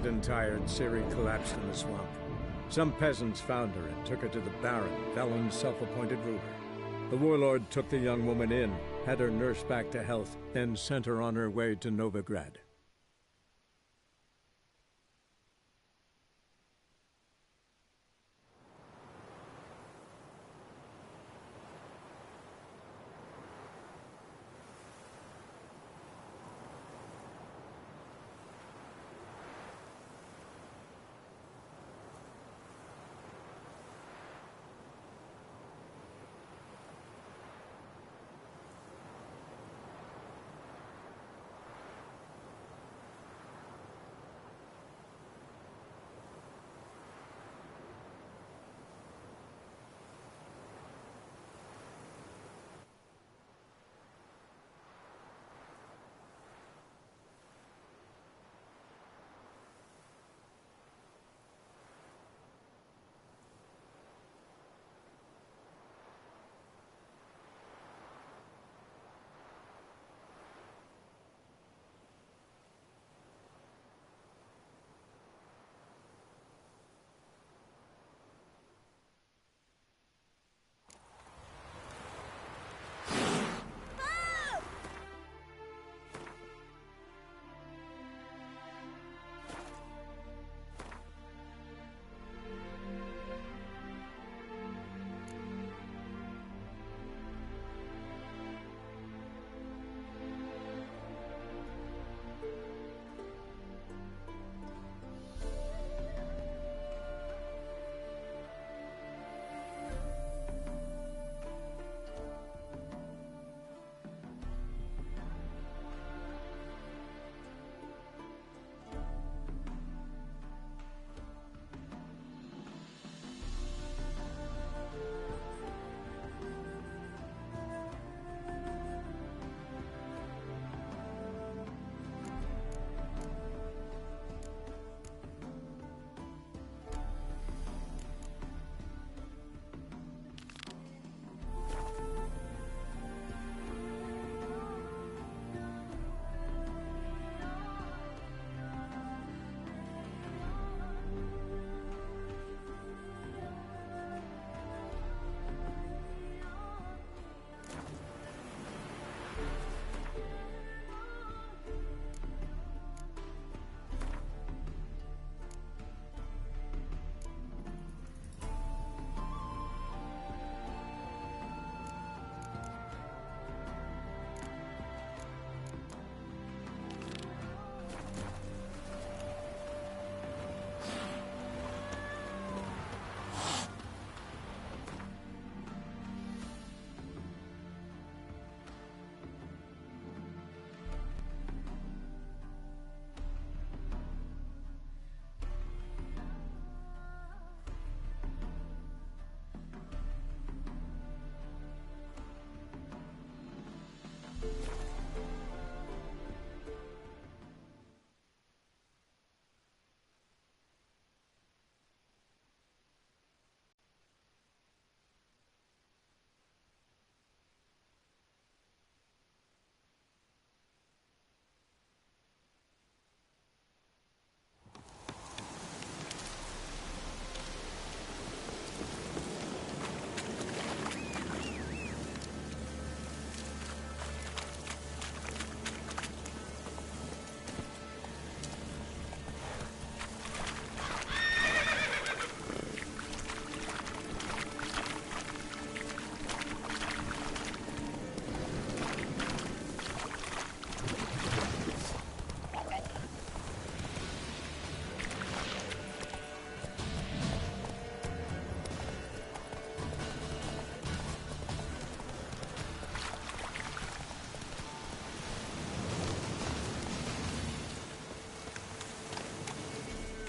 Exhausted and tired, Ciri collapsed in the swamp. Some peasants found her and took her to the Baron, Velen's self-appointed ruler. The warlord took the young woman in, had her nursed back to health, then sent her on her way to Novigrad.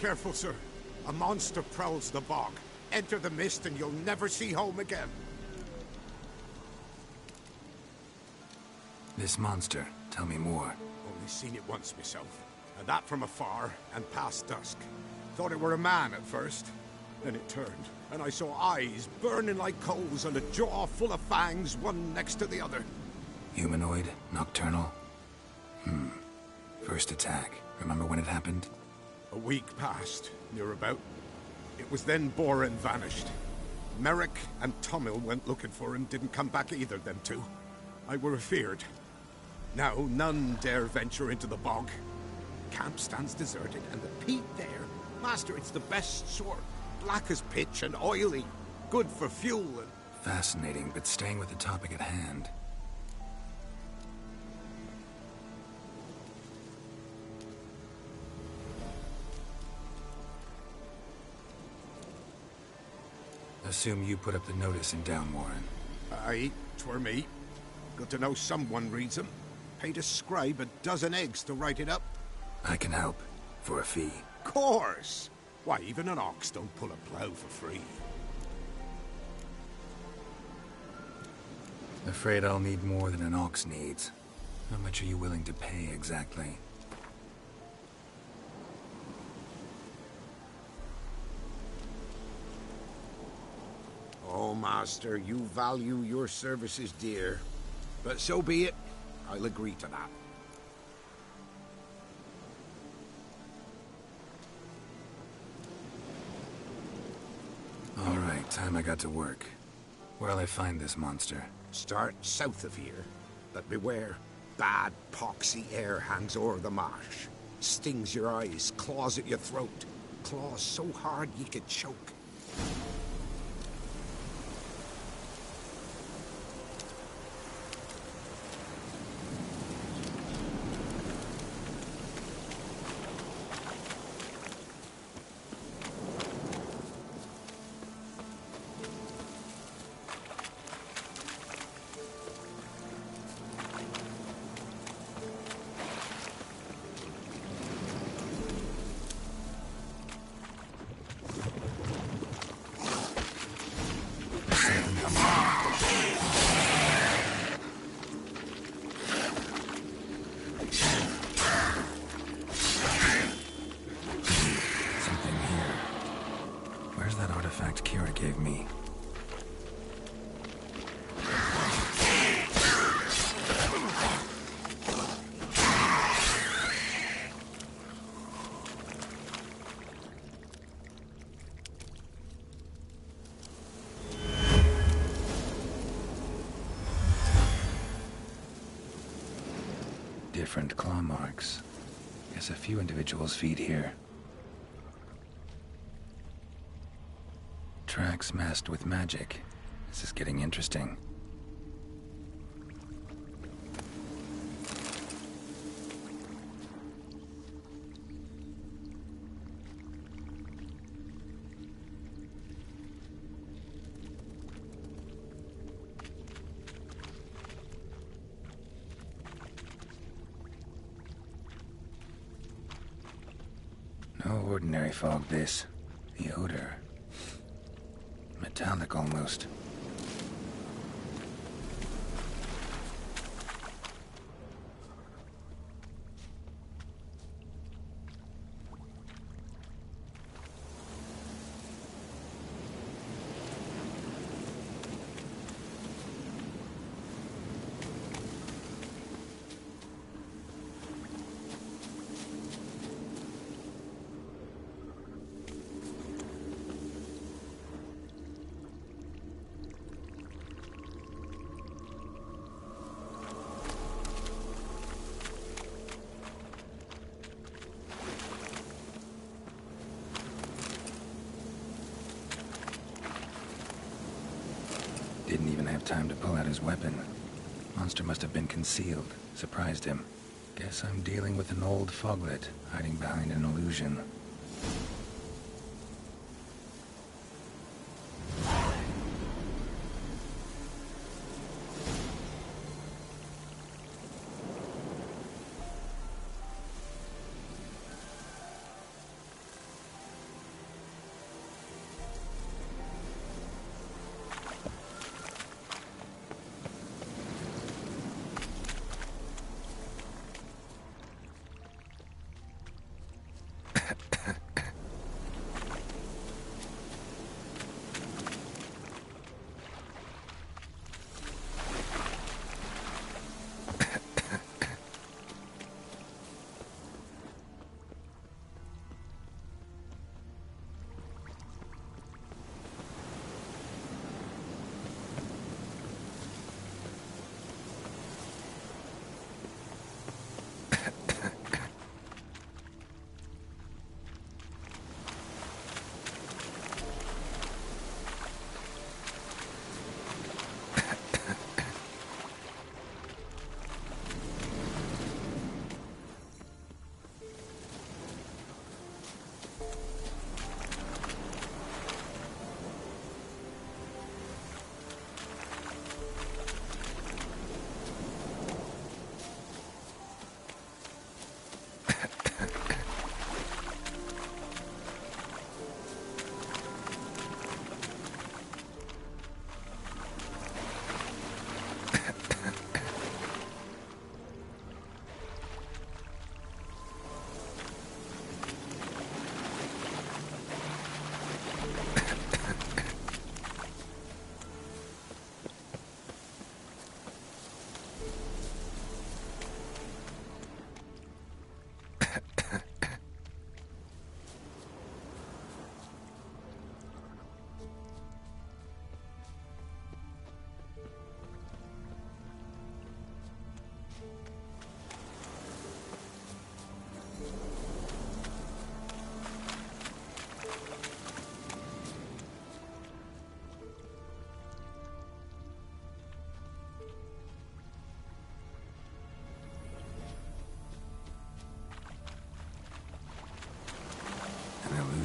Careful, sir. A monster prowls the bog. Enter the mist and you'll never see home again. This monster, tell me more. Only seen it once myself. And that from afar and past dusk. Thought it were a man at first. Then it turned, and I saw eyes burning like coals and a jaw full of fangs, one next to the other. Humanoid? Nocturnal? First attack. Remember when it happened? A week passed, near about. It was then Boren vanished. Merrick and Tummel went looking for him, didn't come back either, them two. I were afeard. Now none dare venture into the bog. Camp stands deserted, and the peat there, master, it's the best sort. Black as pitch and oily. Good for fuel and... Fascinating, but staying with the topic at hand. Assume you put up the notice in Downwarren. Aye, 'twere me. Got to know someone reads 'em. Paid a scribe a dozen eggs to write it up. I can help, for a fee. Course! Why, even an ox don't pull a plough for free. Afraid I'll need more than an ox needs. How much are you willing to pay exactly? Oh, master, you value your services dear. But so be it. I'll agree to that. All right, time I got to work. Where'll I find this monster? Start south of here. But beware. Bad, poxy air hangs o'er the marsh. Stings your eyes, claws at your throat. Claws so hard ye could choke. Gave me. Different claw marks. Guess a few individuals feed here. Tracks masked with magic. This is getting interesting. No ordinary fog, this. The odor. Metallic almost. Didn't even have time to pull out his weapon. Monster must have been concealed. Surprised him. Guess I'm dealing with an old foglet, hiding behind an illusion.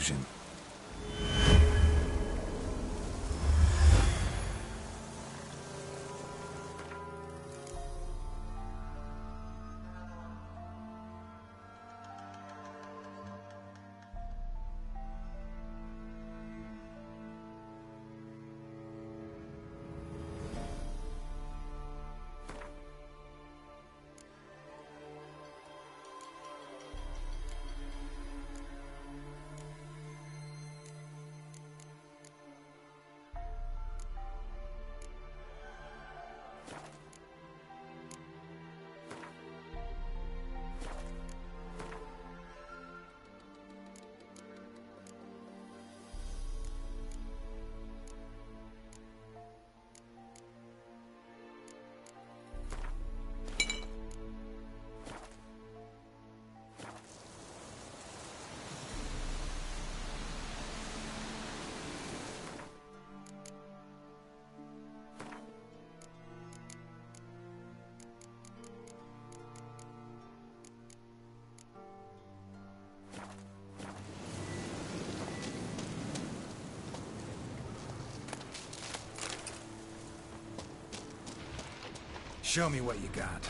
illusion. Show me what you got.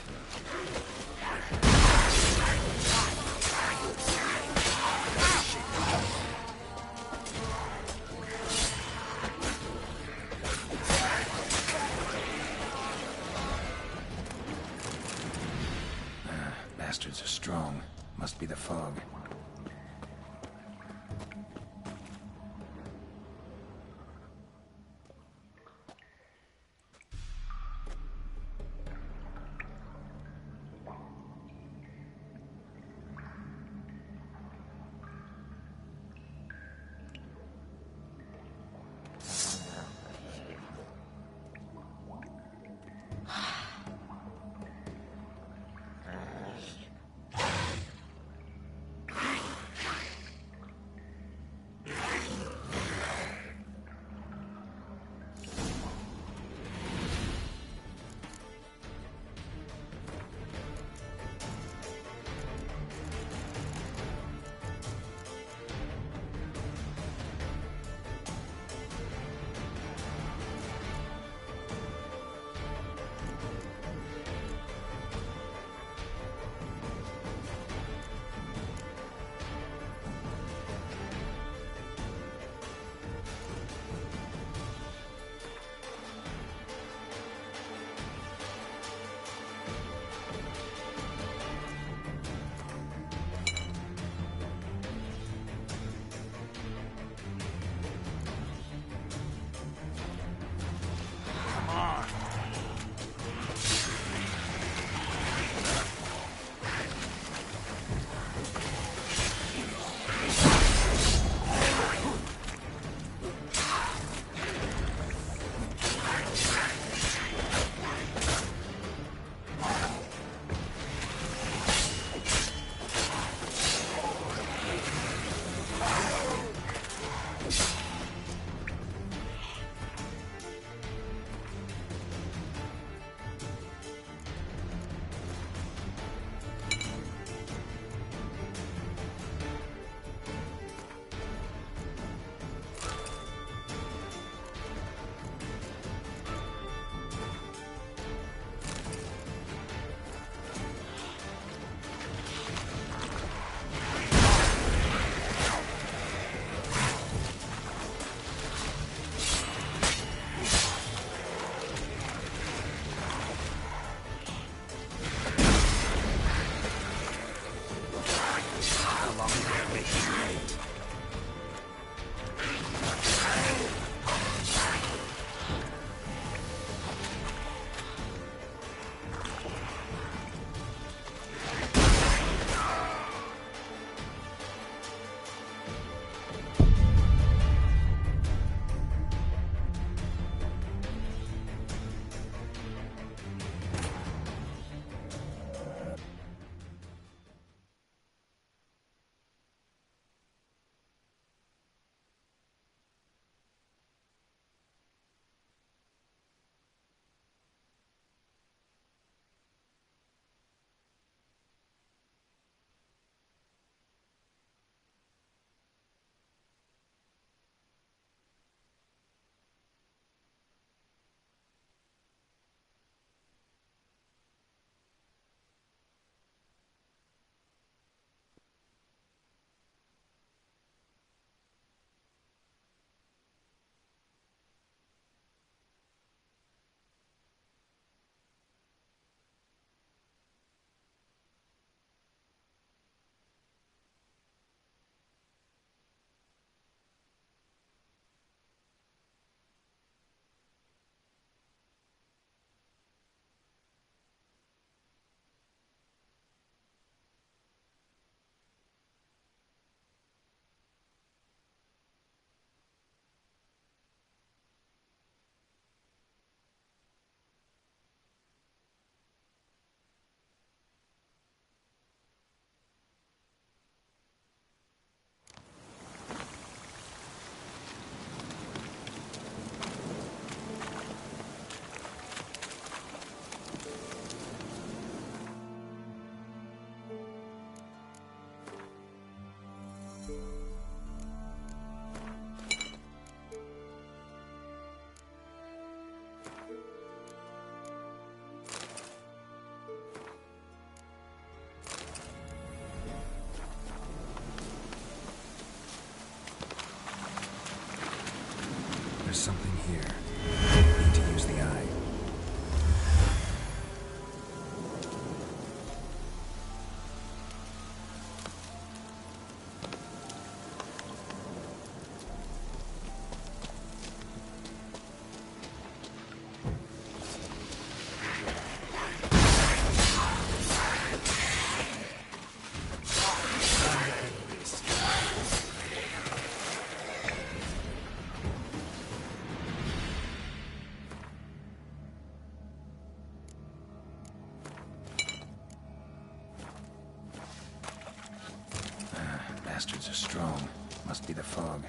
Bastards are strong. Must be the fog. be the fog.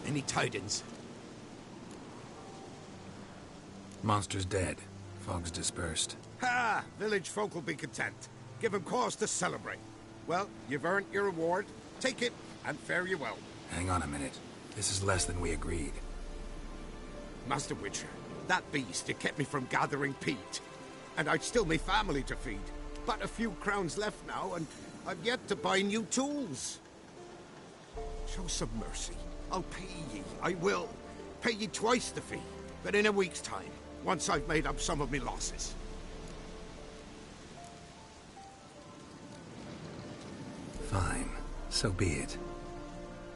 Any tidings? Monster's dead. Fog's dispersed. Ha! Village folk will be content. Give 'em cause to celebrate. Well, you've earned your reward. Take it, and fare you well. Hang on a minute. This is less than we agreed. Master Witcher, that beast, it kept me from gathering peat. And I'd still me family to feed. But a few crowns left now, and I've yet to buy new tools. Show some mercy. I'll pay ye. I will. Pay ye twice the fee. But in a week's time, once I've made up some of me losses. Fine. So be it.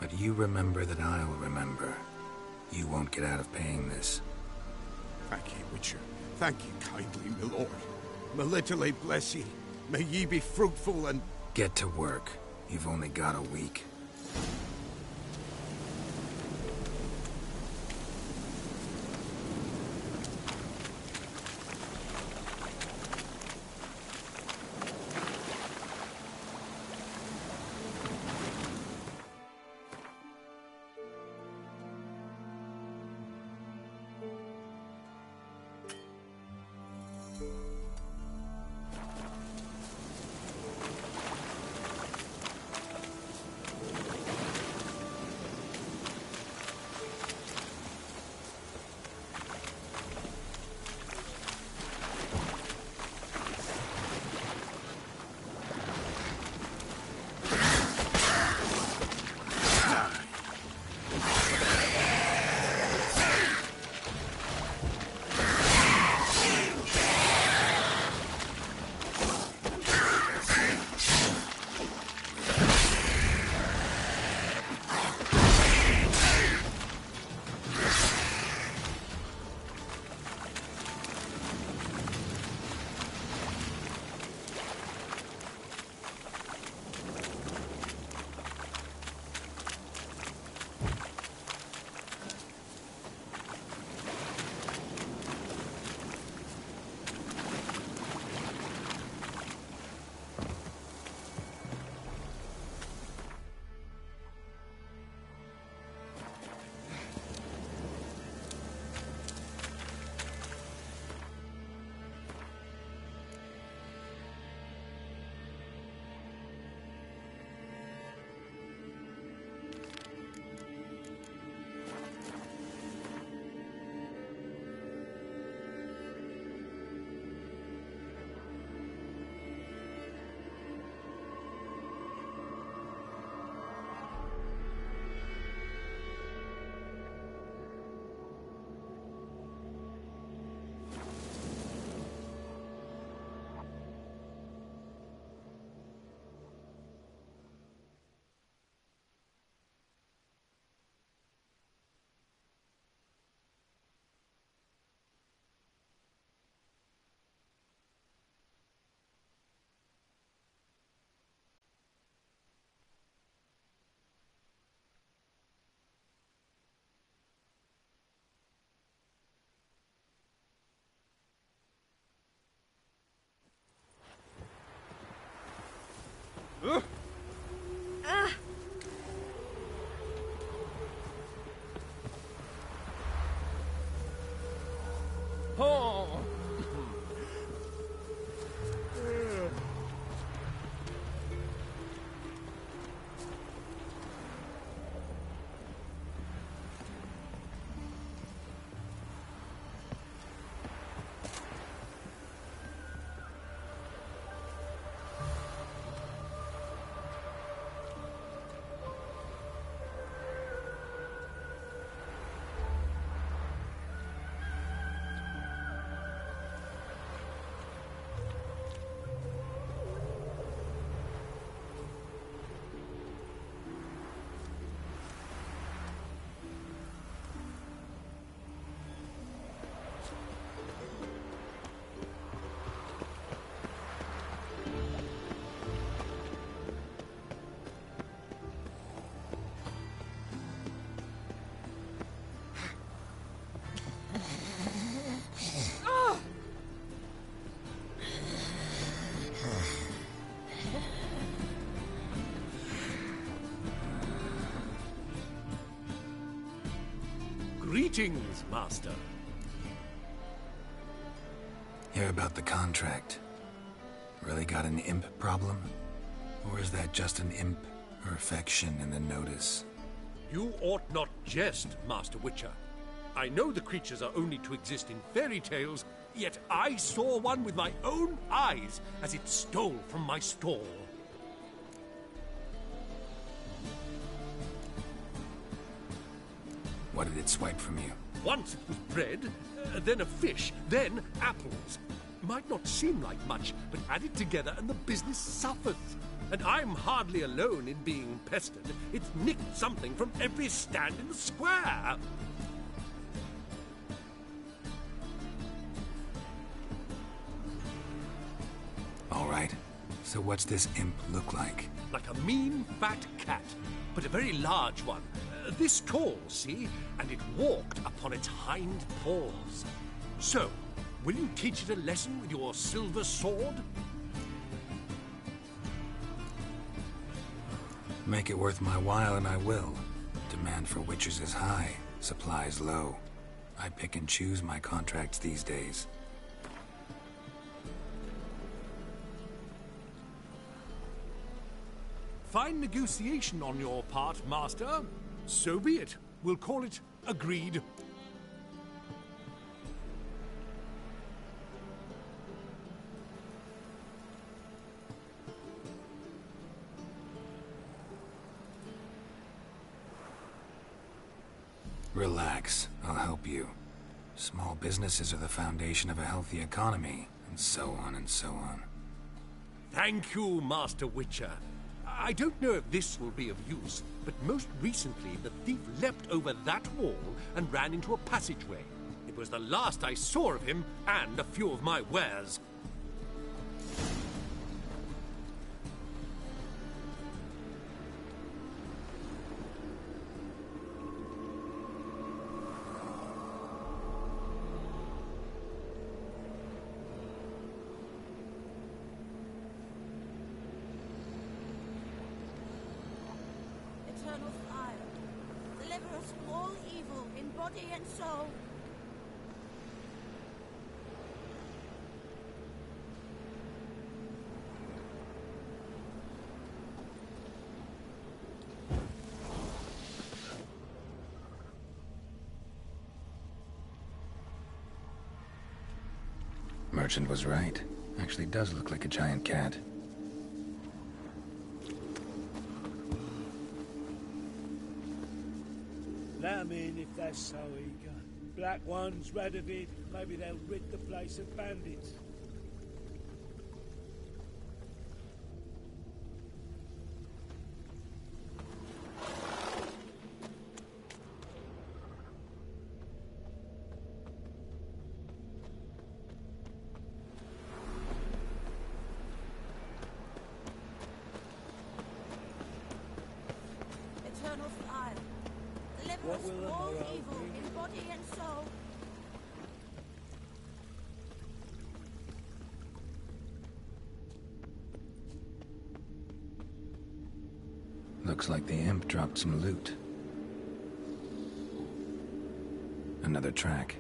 But you remember that I'll remember. You won't get out of paying this. Thank ye, Witcher. Thank ye kindly, my lord. Melitele bless ye. May ye be fruitful and... Get to work. You've only got a week. Greetings, Master. Hear about the contract. Really got an imp problem? Or is that just an imp perfection in the notice? You ought not jest, Master Witcher. I know the creatures are only to exist in fairy tales, yet I saw one with my own eyes as it stole from my stall. What did it swipe from you? Once it was bread, then a fish, then apples. Might not seem like much, but add it together and the business suffers. And I'm hardly alone in being pestered. It's nicked something from every stand in the square. All right. So what's this imp look like? Like a mean, fat cat, but a very large one. This tall, see? And it walked upon its hind paws. So, will you teach it a lesson with your silver sword? Make it worth my while and I will. Demand for witches is high, supplies low. I pick and choose my contracts these days. Fine negotiation on your part, Master. So be it. We'll call it agreed. Relax, I'll help you. Small businesses are the foundation of a healthy economy, and so on and so on. Thank you, Master Witcher. I don't know if this will be of use, but most recently the thief leapt over that wall and ran into a passageway. It was the last I saw of him and a few of my wares. Eternal fire, deliver us from all evil in body and soul. Merchant was right. Actually does look like a giant cat. Let 'em in if they're so eager. Black ones, Radovid, maybe they'll rid the place of bandits. Eternal fire, deliver What us will from the all morrow evil bring? in body and soul. Looks like the imp dropped some loot. Another track.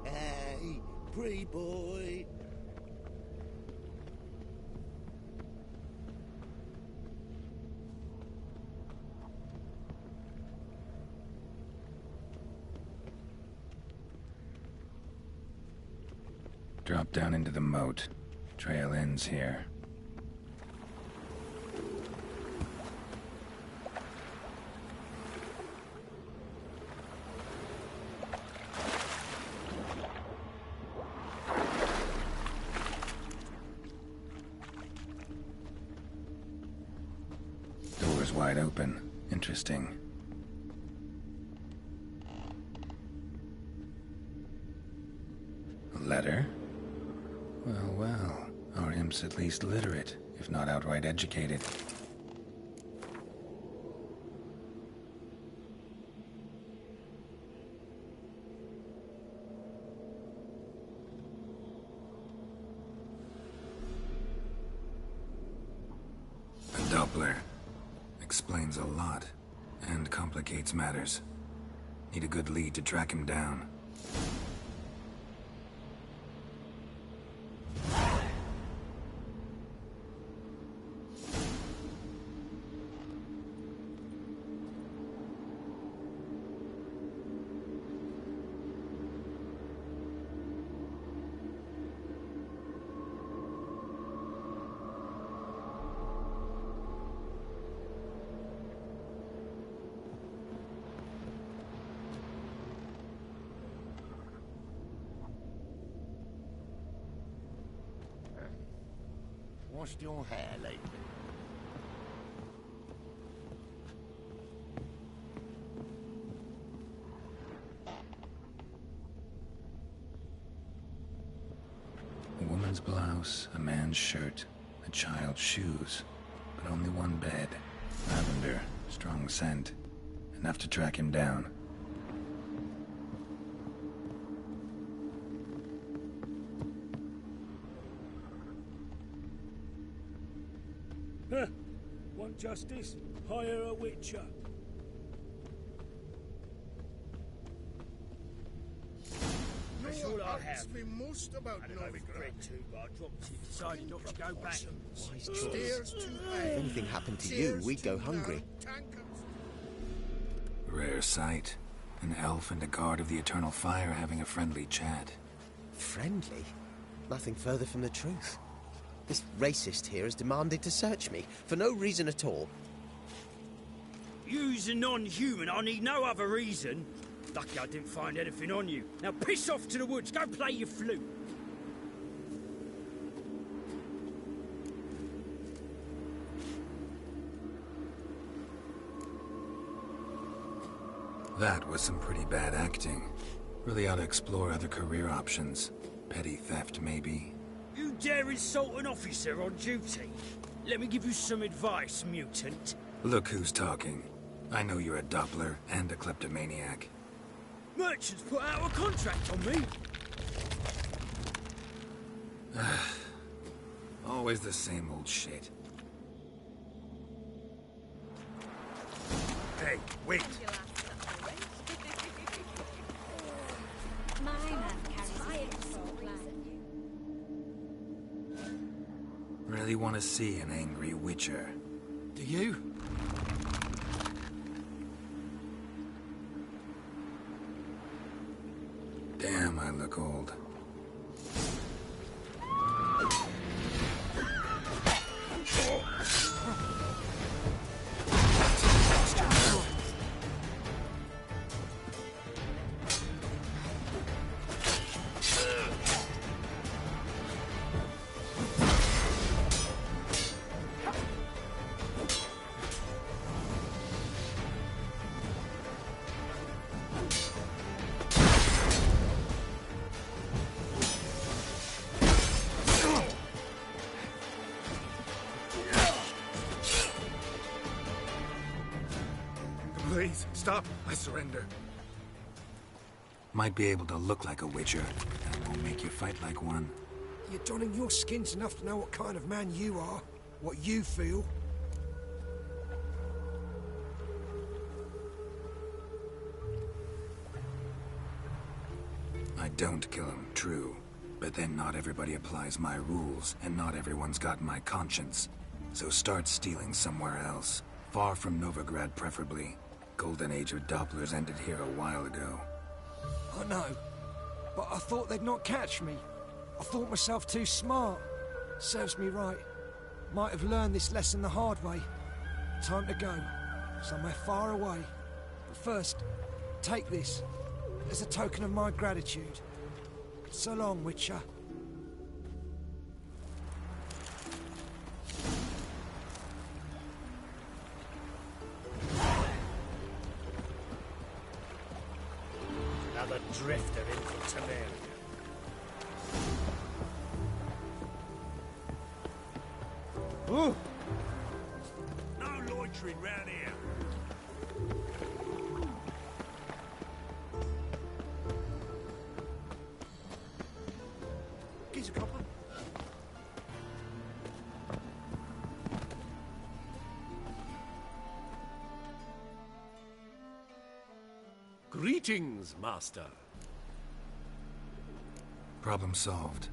Hey, pretty boy. Drop down into the moat. Trail ends here. Door's wide open. Interesting. A letter? Well, well. Our imp's at least literate, if not outright educated. A Doppler. explains a lot, and complicates matters. Need a good lead to track him down. Washed your hair lately? A woman's blouse, a man's shirt, a child's shoes, but only one bed. Lavender, strong scent, enough to track him down. Huh. Want justice? Hire a witcher. That's all I have. Me most about I read too, but I dropped it, decided not to go back. Stairs too high. If anything happened to you, we'd go hungry. Rare sight. An elf and a guard of the Eternal Fire having a friendly chat. Friendly? Nothing further from the truth. This racist here has demanded to search me, for no reason at all. You's a non-human, I need no other reason. Lucky I didn't find anything on you. Now piss off to the woods, go play your flute. That was some pretty bad acting. Really ought to explore other career options. Petty theft, maybe. You dare insult an officer on duty? Let me give you some advice, mutant. Look who's talking. I know you're a Doppler and a kleptomaniac. Merchants put out a contract on me. Always the same old shit. Hey, wait! Really want to see an angry witcher. Do you? Damn, I look old. Please, stop. I surrender. Might be able to look like a witcher. That won't make you fight like one. You're donning your skins enough to know what kind of man you are, what you feel. I don't kill him, true. But then not everybody applies my rules, and not everyone's got my conscience. So start stealing somewhere else. Far from Novigrad, preferably. Golden age of Dopplers ended here a while ago. I know, but I thought they'd not catch me. I thought myself too smart. Serves me right. Might have learned this lesson the hard way. Time to go. Somewhere far away. But first, take this. As a token of my gratitude. So long, Witcher. Another drifter in from Temeria. Ooh. No loitering round here. Geezer copper. Greetings, Master. Problem solved.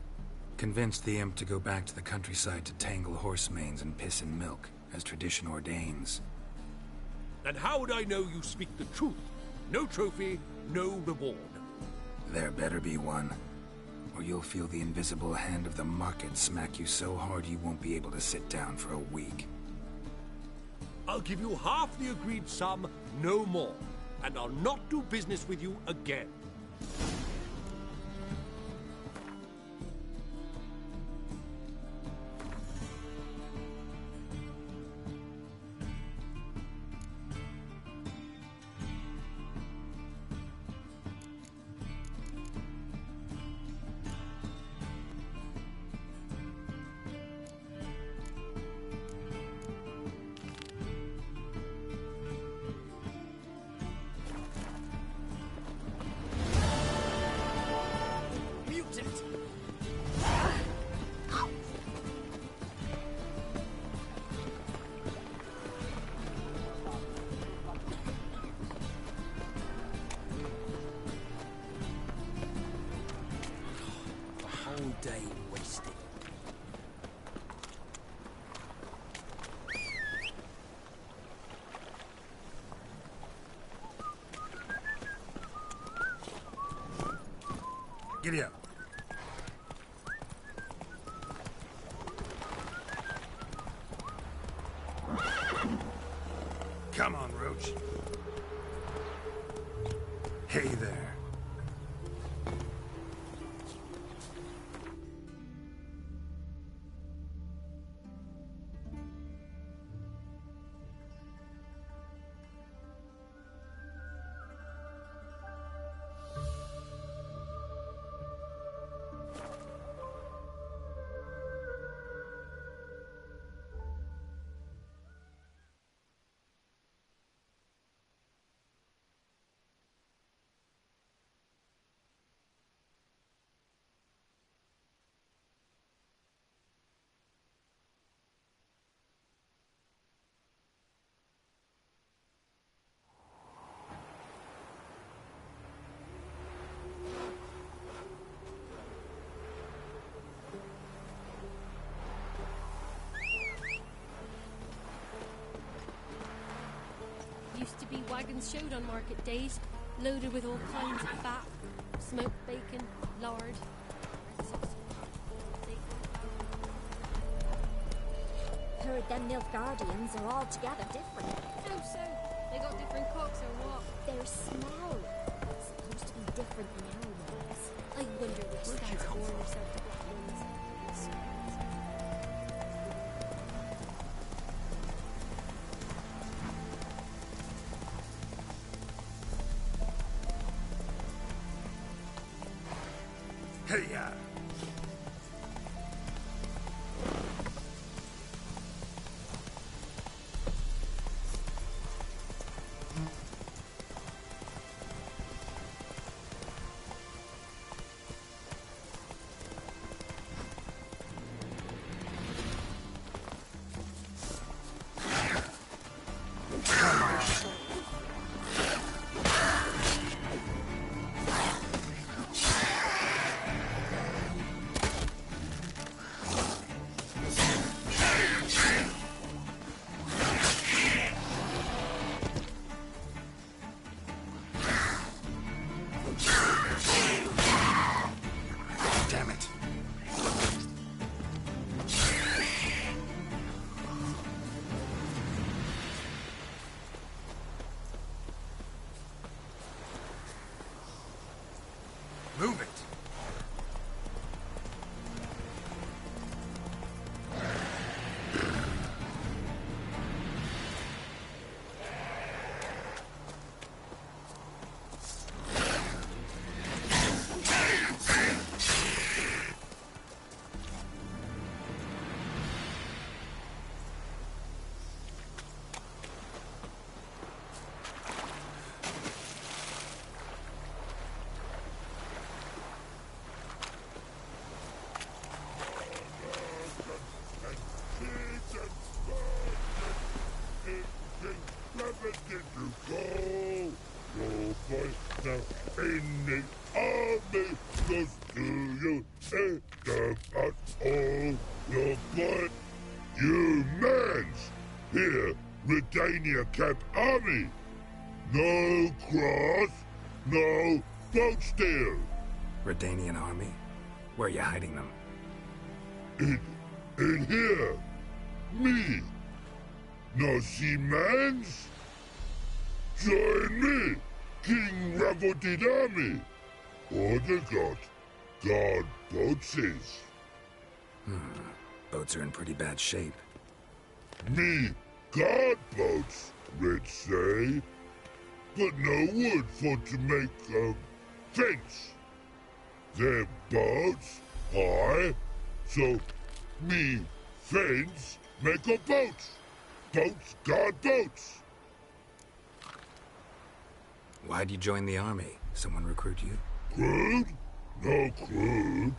Convinced the imp to go back to the countryside to tangle horse manes and piss in milk, as tradition ordains. And how would I know you speak the truth? No trophy, no reward. There better be one, or you'll feel the invisible hand of the market smack you so hard you won't be able to sit down for a week. I'll give you half the agreed sum, no more. And I'll not do business with you again. Day wasted. Giddy up. Come on, Roach. Hey there. Used to be wagons showed on market days, loaded with all kinds of fat, smoked bacon, lard. Heard them Nilfgaardians are altogether different. How so? They got different cooks or what? Their smell. It's supposed to be different than ours. I wonder which stands for yourself to black ones. Hey-ya! in the army, close to you, and about all your blood. You mans! Here, Redania Camp Army! No cross, no boat steal! Redanian army? Where are you hiding them? In here! Me! No see mans? Join me, King Ravodid Army! Order God boatses. Boats are in pretty bad shape. Me guard boats, Red say. But no wood for to make a fence. Their boats high, so me fence make a boat. Boats guard boats. Why'd you join the army? Someone recruit you? Crude? No crude.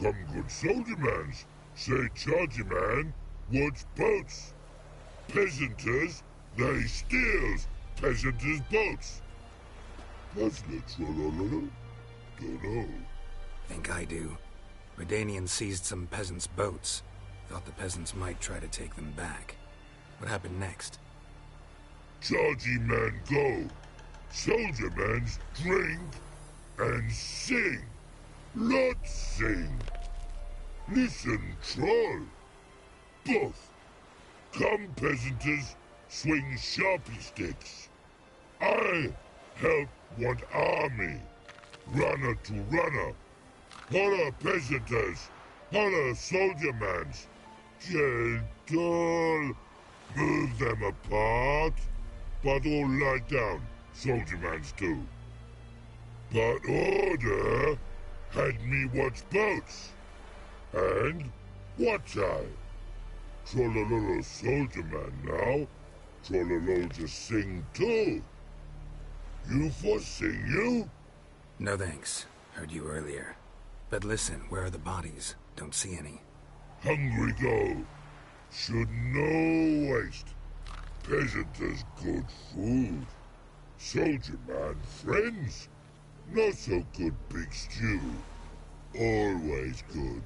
Come good soldier mans. Say chargy man wants boats. Peasanters, they steals peasanters' boats. Puzzler trollololo? Dunno. Think I do. Redanians seized some peasants' boats. Thought the peasants might try to take them back. What happened next? Chargy man go. Soldier mans drink and sing. Lot sing. Listen, troll. Both. Come, peasanters, swing sharpie sticks. I help one army. Runner to runner. Holla, peasanters. Holla, soldier mans. Gentle. Move them apart. But all lie down. Soldier mans do. But order had me watch boats. And watch I. Trollololo soldier man now. Trollolo just sing too. You for sing you? No thanks. Heard you earlier. But listen, where are the bodies? Don't see any. Hungry go. Should no waste. Peasanters good food. Soldier man friends. Not so good big stew. Always good.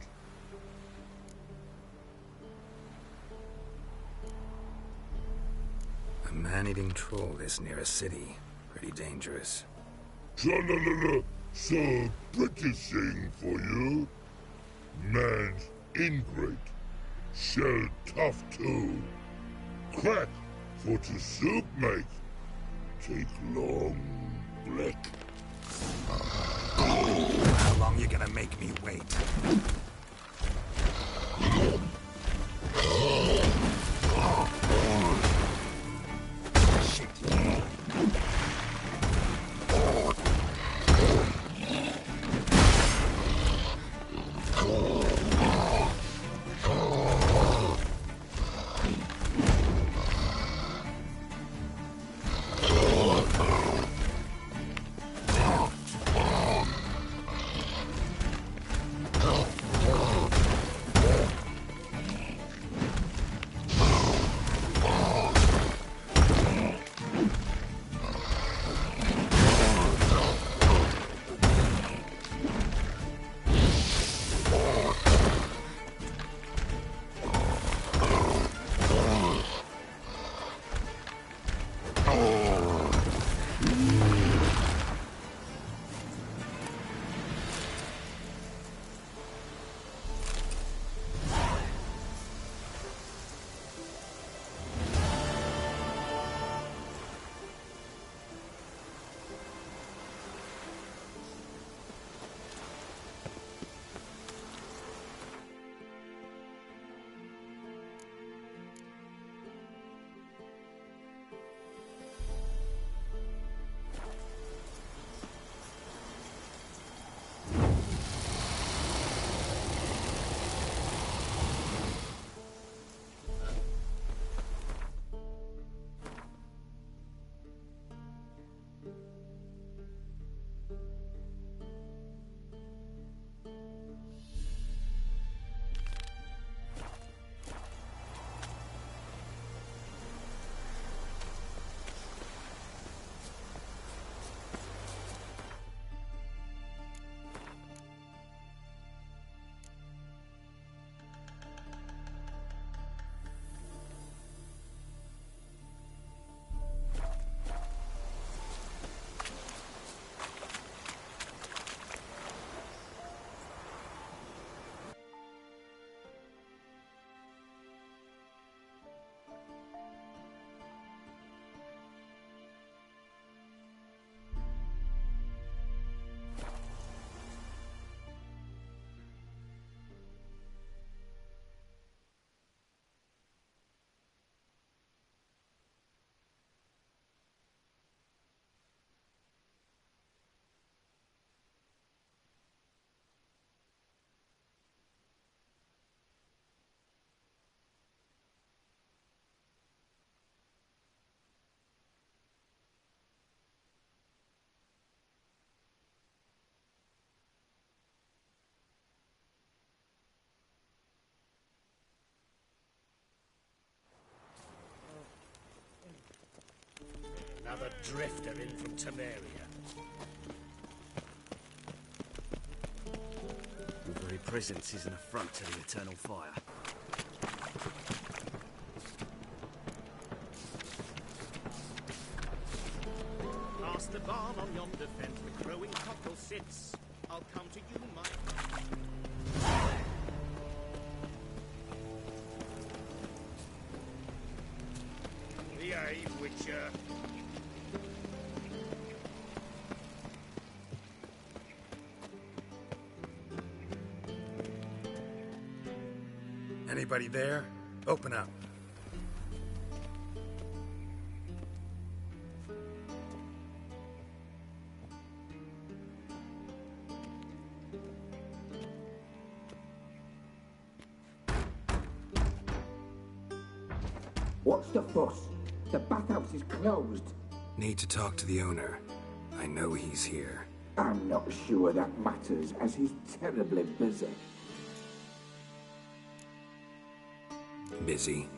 A man-eating troll this near a city. Pretty dangerous. Tra-la-la-la, so pretty thing for you. Man's ingrate. Shell tough too. Crack for to soup make. Take long black. How long you gonna make me wait? Another drifter in from Temeria. Your very presence is an affront to the eternal fire. Past the barn on yonder fence, the crowing cockerel sits. I'll come to you, my... Behave, Witcher. Anybody there? Open up. What's the fuss? The bathhouse is closed. Need to talk to the owner. I know he's here. I'm not sure that matters, as he's terribly busy. Busy?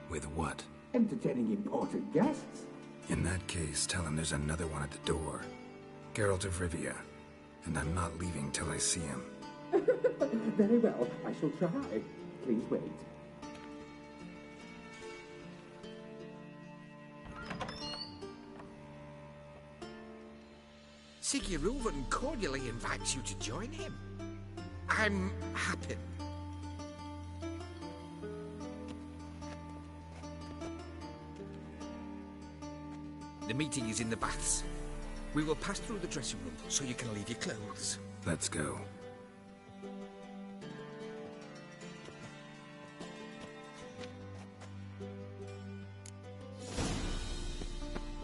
With what? Entertaining important guests. In that case, tell him there's another one at the door. Geralt of Rivia. And I'm not leaving till I see him. Very well, I shall try. Please wait. Sigurulven cordially invites you to join him. I'm happy. The meeting is in the baths. We will pass through the dressing room so you can leave your clothes. Let's go.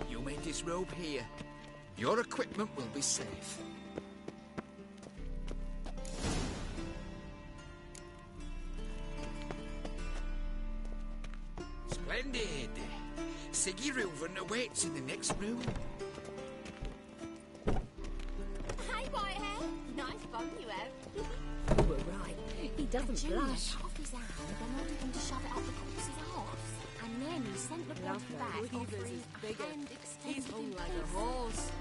You may disrobe here. Your equipment will be safe. Splendid. Sigurulven awaits in the next room. Hi, Whitehair. Nice bum you have. You were right. He doesn't blush. Cut off his hand, then ordered him to shove it up the corpse's arse. And then he sent the blood back, offering a hand extended. He's hung like a horse.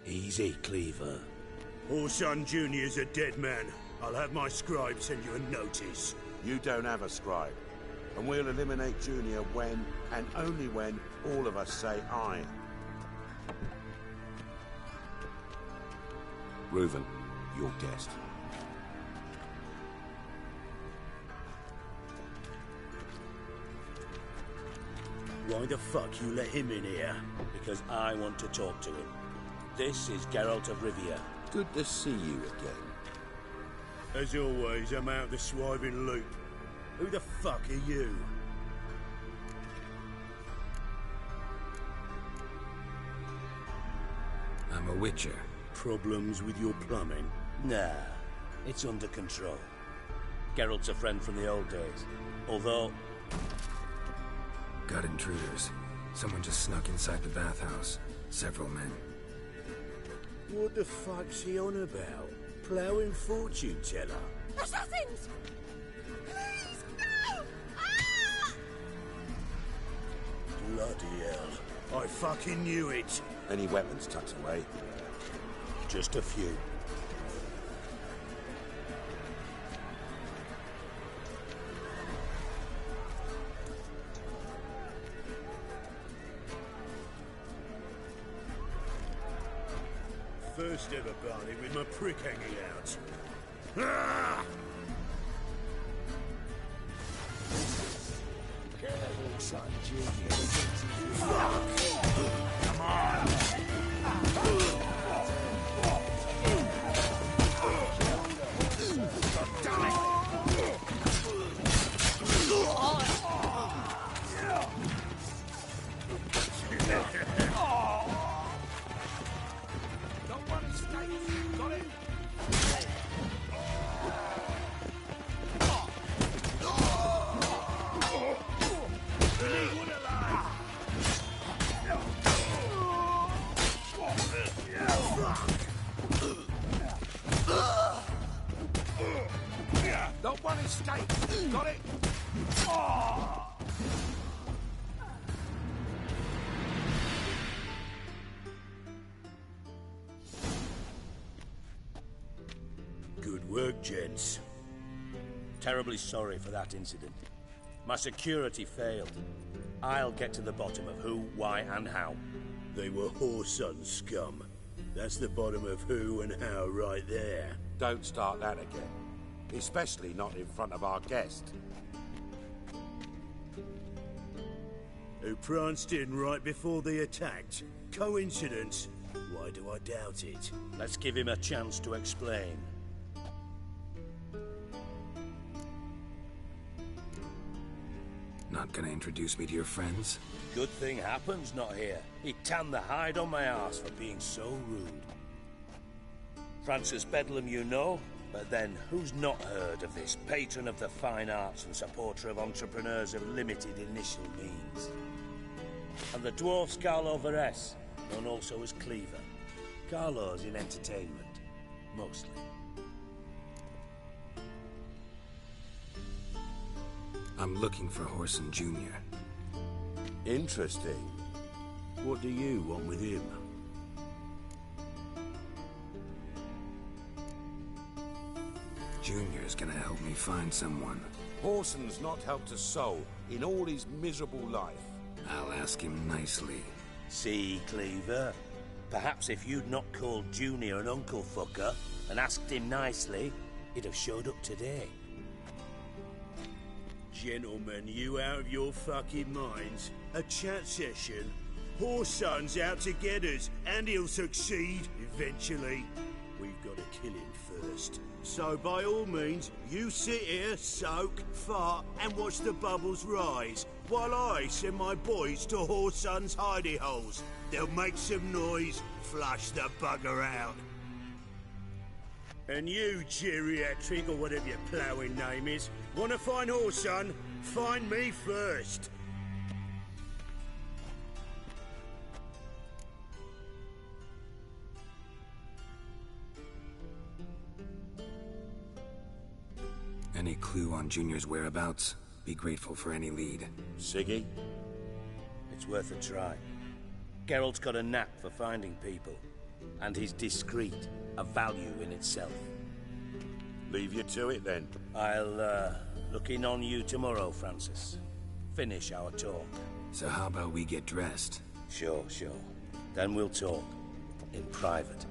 Easy, Cleaver. Orson Jr.'s a dead man. I'll have my scribe send you a notice. You don't have a scribe. And we'll eliminate Junior when, and only when, all of us say aye. Reuven, your guest. Why the fuck you let him in here? Because I want to talk to him. This is Geralt of Rivia. Good to see you again. As always, I'm out the swiving loop. Who the fuck are you? I'm a witcher. Problems with your plumbing? Nah, it's under control. Geralt's a friend from the old days. Although... Got intruders. Someone just snuck inside the bathhouse. Several men. What the fuck's he on about? Ploughing fortune teller? Assassins! Please, no! Ah! Bloody hell. I fucking knew it. Any weapons tucked away? Just a few. First ever party with my prick hanging out. Ah! Come on! mistakes. Got it? Oh! Good work, gents. Terribly sorry for that incident. My security failed. I'll get to the bottom of who, why, and how. They were whoreson scum. That's the bottom of who and how right there. Don't start that again. Especially not in front of our guest. Who pranced in right before they attacked. Coincidence? Why do I doubt it? Let's give him a chance to explain. Not gonna introduce me to your friends? Good thing happens not here. He tanned the hide on my arse for being so rude. Francis Bedlam you know, but then who's not heard of this patron of the fine arts and supporter of entrepreneurs of limited initial means? And the dwarf's Carlo Varese, known also as Cleaver. Carlo's in entertainment, mostly. I'm looking for Whoreson Jr. Interesting. What do you want with him? Junior's gonna help me find someone. Whoreson's not helped a soul in all his miserable life. I'll ask him nicely. See, Cleaver? Perhaps if you'd not called Junior an uncle fucker and asked him nicely, he'd have showed up today. Gentlemen, you out of your fucking minds? A chat session? Whoreson's out to get us, and he'll succeed eventually. We've got to kill him first. So by all means, you sit here, soak, fart, and watch the bubbles rise, while I send my boys to Whoreson's hidey holes. They'll make some noise, flush the bugger out. And you, geriatric, or whatever your ploughing name is, want to find Whoreson? Find me first. Any clue on Junior's whereabouts? Be grateful for any lead. Siggy? It's worth a try. Geralt's got a knack for finding people. And he's discreet, a value in itself. Leave you to it, then. I'll, look in on you tomorrow, Francis. Finish our talk. So how about we get dressed? Sure. Then we'll talk. In private.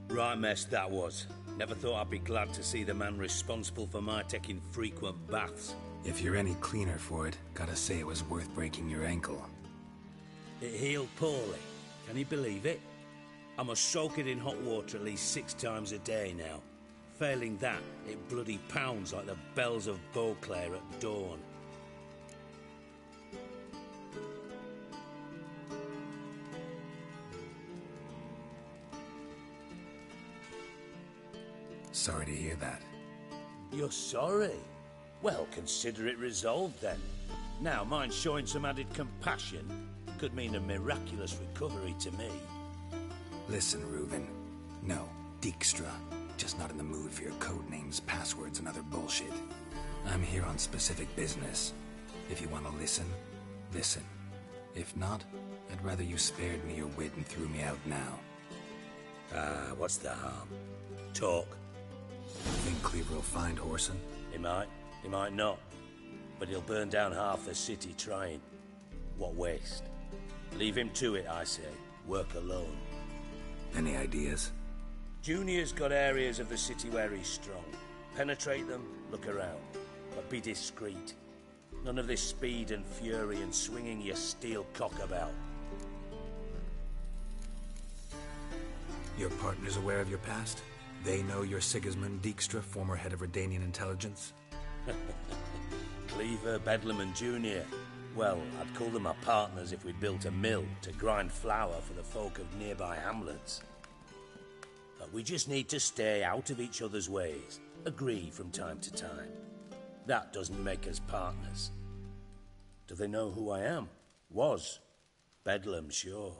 Right mess that was. Never thought I'd be glad to see the man responsible for my taking frequent baths. If you're any cleaner for it, gotta say it was worth breaking your ankle. It healed poorly. Can you believe it? I must soak it in hot water at least 6 times a day now. Failing that, it bloody pounds like the bells of Beauclair at dawn. Sorry to hear that. You're sorry? Well, consider it resolved then. Now, mind showing some added compassion could mean a miraculous recovery to me. Listen, Reuven. No, Dijkstra. Just not in the mood for your code names, passwords, and other bullshit. I'm here on specific business. If you want to listen, listen. If not, I'd rather you spared me your wit and threw me out now. What's the harm? Talk. Think Cleaver will find Whoreson? He might not. But he'll burn down half the city trying. What waste. Leave him to it, I say. Work alone. Any ideas? Junior's got areas of the city where he's strong. Penetrate them, look around. But be discreet. None of this speed and fury and swinging your steel cock about. Your partner's aware of your past? They know you're Sigismund Dijkstra, former head of Redanian intelligence? Cleaver, Bedlam and Junior. Well, I'd call them my partners if we'd built a mill to grind flour for the folk of nearby hamlets. But we just need to stay out of each other's ways. Agree from time to time. That doesn't make us partners. Do they know who I am? Was. Bedlam, sure.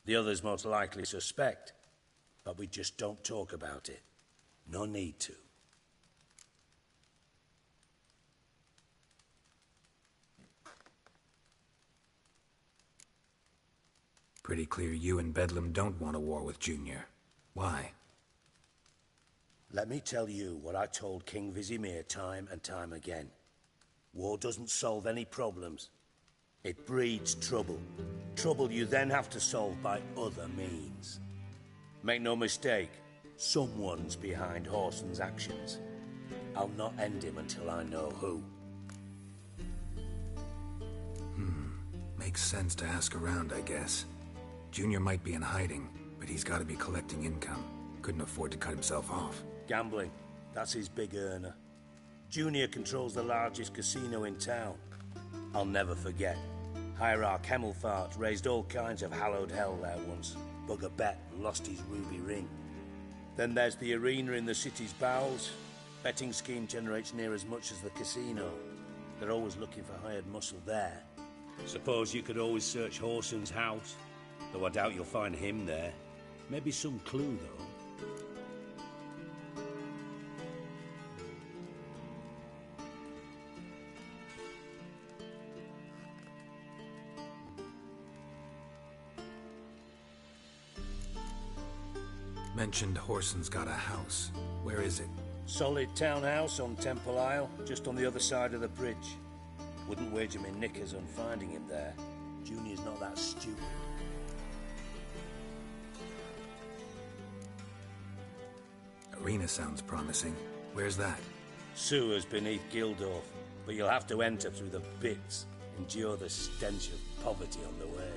The others most likely suspect. but we just don't talk about it. No need to. Pretty clear you and Bedlam don't want a war with Junior. Why? Let me tell you what I told King Vizimir time and time again. War doesn't solve any problems. It breeds trouble. Trouble you then have to solve by other means. Make no mistake, someone's behind Whoreson's actions. I'll not end him until I know who. Makes sense to ask around, I guess. Junior might be in hiding, but he's got to be collecting income. Couldn't afford to cut himself off. Gambling, that's his big earner. Junior controls the largest casino in town. I'll never forget. Hierarch Hemmelfart raised all kinds of hallowed hell there once. Bugger bet and lost his ruby ring. Then there's the arena in the city's bowels. Betting scheme generates near as much as the casino. They're always looking for hired muscle there. Suppose you could always search Whoreson's house. Though I doubt you'll find him there. Maybe some clue, though. Mentioned Whoreson's got a house. Where is it? Solid townhouse on Temple Isle, just on the other side of the bridge. Wouldn't wager me knickers on finding him there. Junior's not that stupid. Arena sounds promising. Where's that? Sewers beneath Gildorf, but you'll have to enter through the pits, endure the stench of poverty on the way.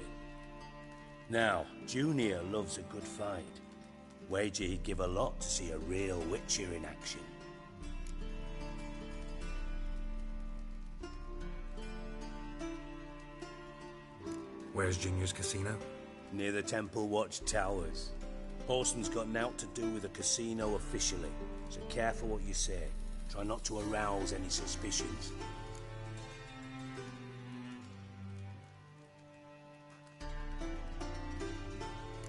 Now, Junior loves a good fight. Wager he'd give a lot to see a real Witcher in action. Where's Junior's casino? Near the Temple Watch Towers. Whoreson's got naught to do with the casino officially, so careful what you say. Try not to arouse any suspicions.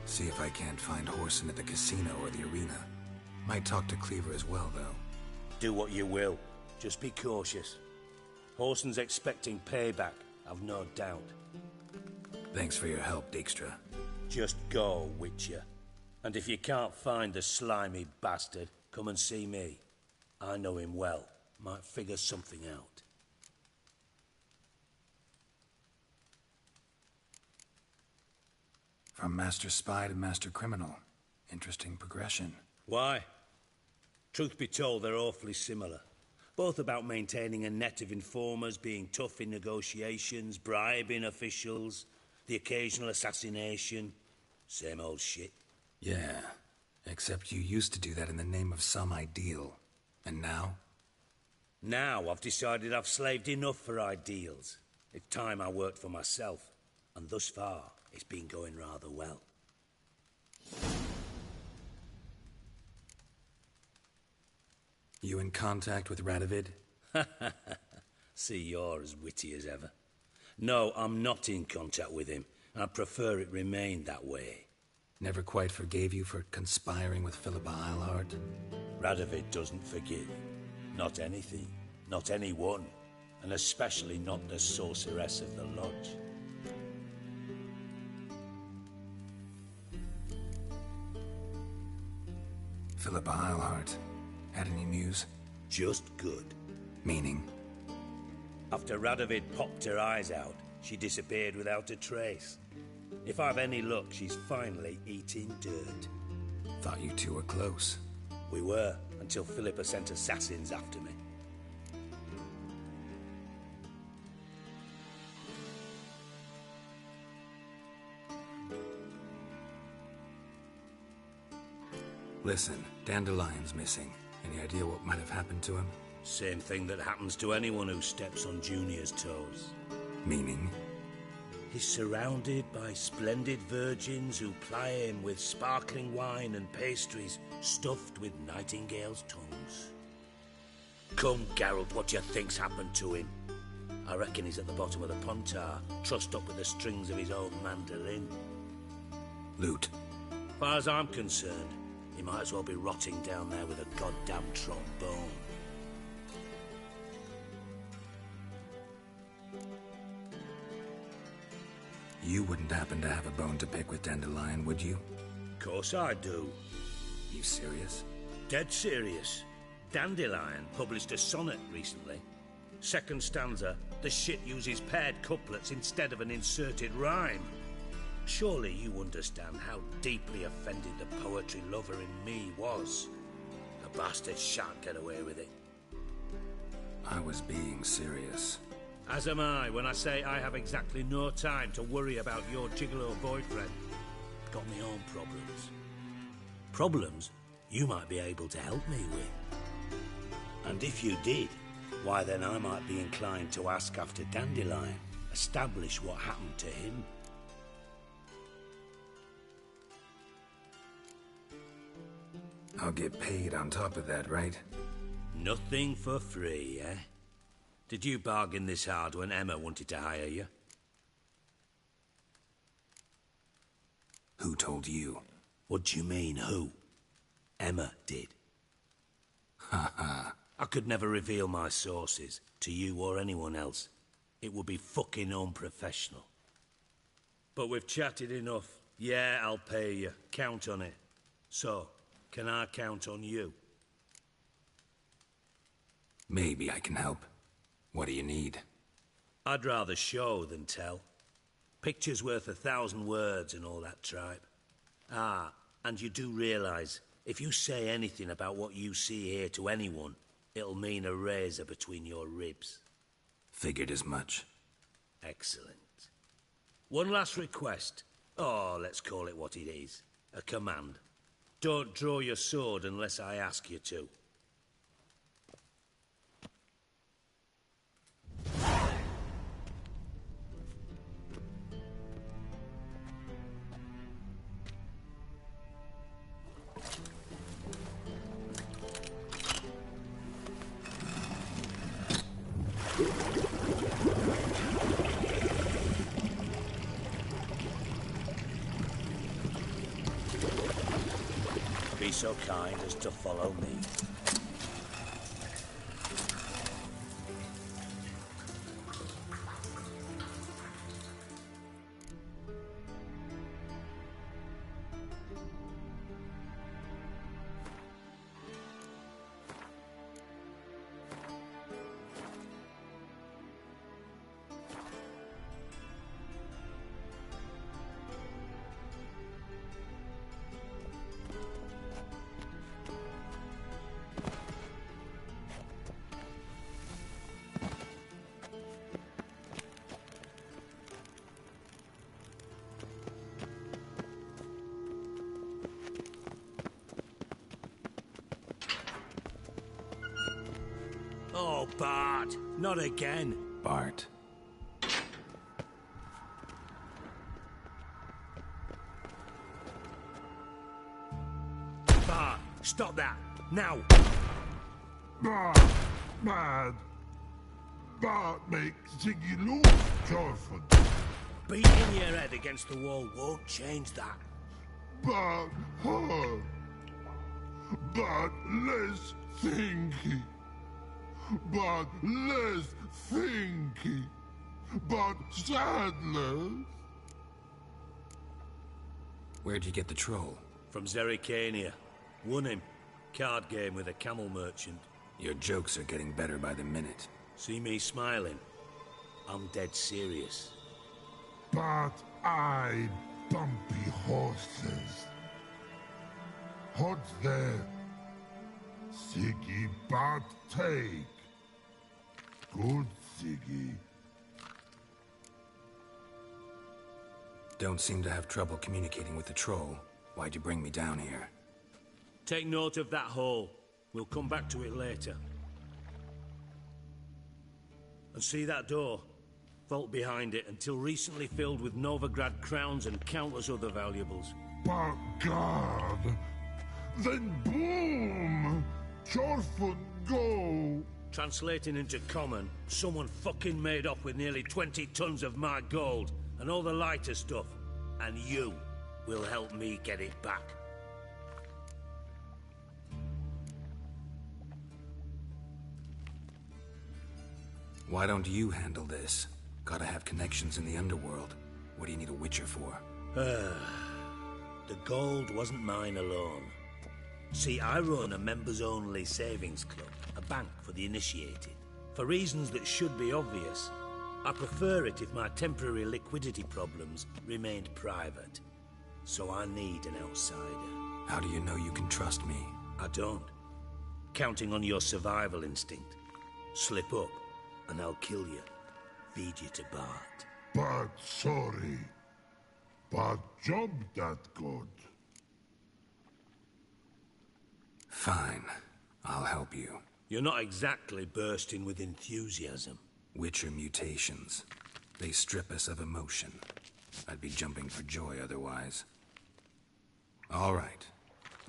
See if I can't find Whoreson at the casino or the arena. Might talk to Cleaver as well, though. Do what you will. Just be cautious. Whoreson's expecting payback, I've no doubt. Thanks for your help, Dijkstra. Just go, Witcher. And if you can't find the slimy bastard, come and see me. I know him well. Might figure something out. From Master Spy to Master Criminal. Interesting progression. Why? Truth be told, they're awfully similar. Both about maintaining a net of informers, being tough in negotiations, bribing officials, the occasional assassination. Same old shit. Yeah, except you used to do that in the name of some ideal. And now? Now I've decided I've slaved enough for ideals. It's time I worked for myself. And thus far, it's been going rather well. You in contact with Radovid? See, you're as witty as ever. No, I'm not in contact with him. I prefer it remained that way. Never quite forgave you for conspiring with Philippa Eilhart? Radovid doesn't forgive. Not anything. Not anyone. And especially not the sorceress of the Lodge. Philippa Eilhart. Had any news? Just good. Meaning? After Radovid popped her eyes out, she disappeared without a trace. If I've any luck, she's finally eating dirt. Thought you two were close. We were, until Philippa sent assassins after me. Listen, Dandelion's missing. Any idea what might have happened to him? Same thing that happens to anyone who steps on Junior's toes. Meaning? He's surrounded by splendid virgins who ply him with sparkling wine and pastries stuffed with nightingales' tongues. Come, Geralt, what do you think's happened to him? I reckon he's at the bottom of the Pontar, trussed up with the strings of his own mandolin. Loot. Far as I'm concerned, He might as well be rotting down there with a goddamn trombone. You wouldn't happen to have a bone to pick with Dandelion, would you? Course I do. You serious? Dead serious. Dandelion published a sonnet recently. Second stanza, the shit uses paired couplets instead of an inserted rhyme. Surely you understand how deeply offended the poetry lover in me was. The bastard shan't get away with it. I was being serious. As am I when I say I have exactly no time to worry about your gigolo boyfriend. Got me own problems. Problems you might be able to help me with. And if you did, why then I might be inclined to ask after Dandelion, establish what happened to him. I'll get paid on top of that, right? Nothing for free, eh? Did you bargain this hard when Emma wanted to hire you? Who told you? What do you mean, who? Emma did. Ha ha. I could never reveal my sources to you or anyone else. It would be fucking unprofessional. But we've chatted enough. Yeah, I'll pay you. Count on it. So, can I count on you? Maybe I can help. What do you need? I'd rather show than tell. Picture's worth 1,000 words and all that tripe. Ah, and you do realise, if you say anything about what you see here to anyone, it'll mean a razor between your ribs. Figured as much. Excellent. One last request. Oh, let's call it what it is. A command. Don't draw your sword unless I ask you to. Be so kind as to follow me. Oh, Bart, not again. Bart. Bart, stop that, now. Bart, mad. Bart makes Ziggy lose, Charleston. Beating your head against the wall won't change that. Bart hard. Bart less thinky. But less thinky, but sadless. Where'd you get the troll? From Zerrikania. Won him. Card game with a camel merchant. Your jokes are getting better by the minute. See me smiling? I'm dead serious. But I bumpy horses. What's there? Ziggy but take. Good Ziggy. Don't seem to have trouble communicating with the troll. Why'd you bring me down here? Take note of that hole. We'll come back to it later. And see that door? Vault behind it, until recently filled with Novigrad crowns and countless other valuables. But God! Then boom! Chorfoot go! Translating into common, someone fucking made off with nearly 20 tons of my gold, and all the lighter stuff. And you will help me get it back. Why don't you handle this? Gotta have connections in the underworld. What do you need a witcher for? The gold wasn't mine alone. See, I run a members-only savings club, a bank for the initiated. For reasons that should be obvious, I prefer it if my temporary liquidity problems remained private. So I need an outsider. How do you know you can trust me? I don't. Counting on your survival instinct. Slip up, and I'll kill you. Feed you to Bart. But sorry. But job that good. Fine. I'll help you. You're not exactly bursting with enthusiasm. Witcher mutations. They strip us of emotion. I'd be jumping for joy otherwise. All right.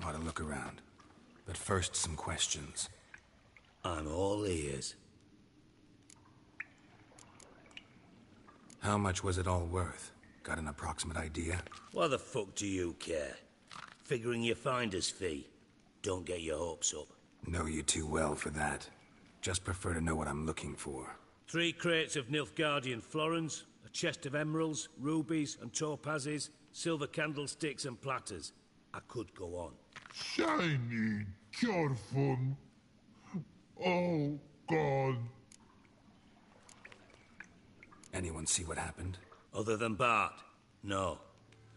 Ought to look around. But first, some questions. I'm all ears. How much was it all worth? Got an approximate idea? Why the fuck do you care? Figuring your finder's fee. Don't get your hopes up. Know you too well for that. Just prefer to know what I'm looking for. 3 crates of Nilfgaardian florins, a chest of emeralds, rubies and topazes, silver candlesticks and platters. I could go on. Shiny, careful. Oh, God. Anyone see what happened? Other than Bart? No.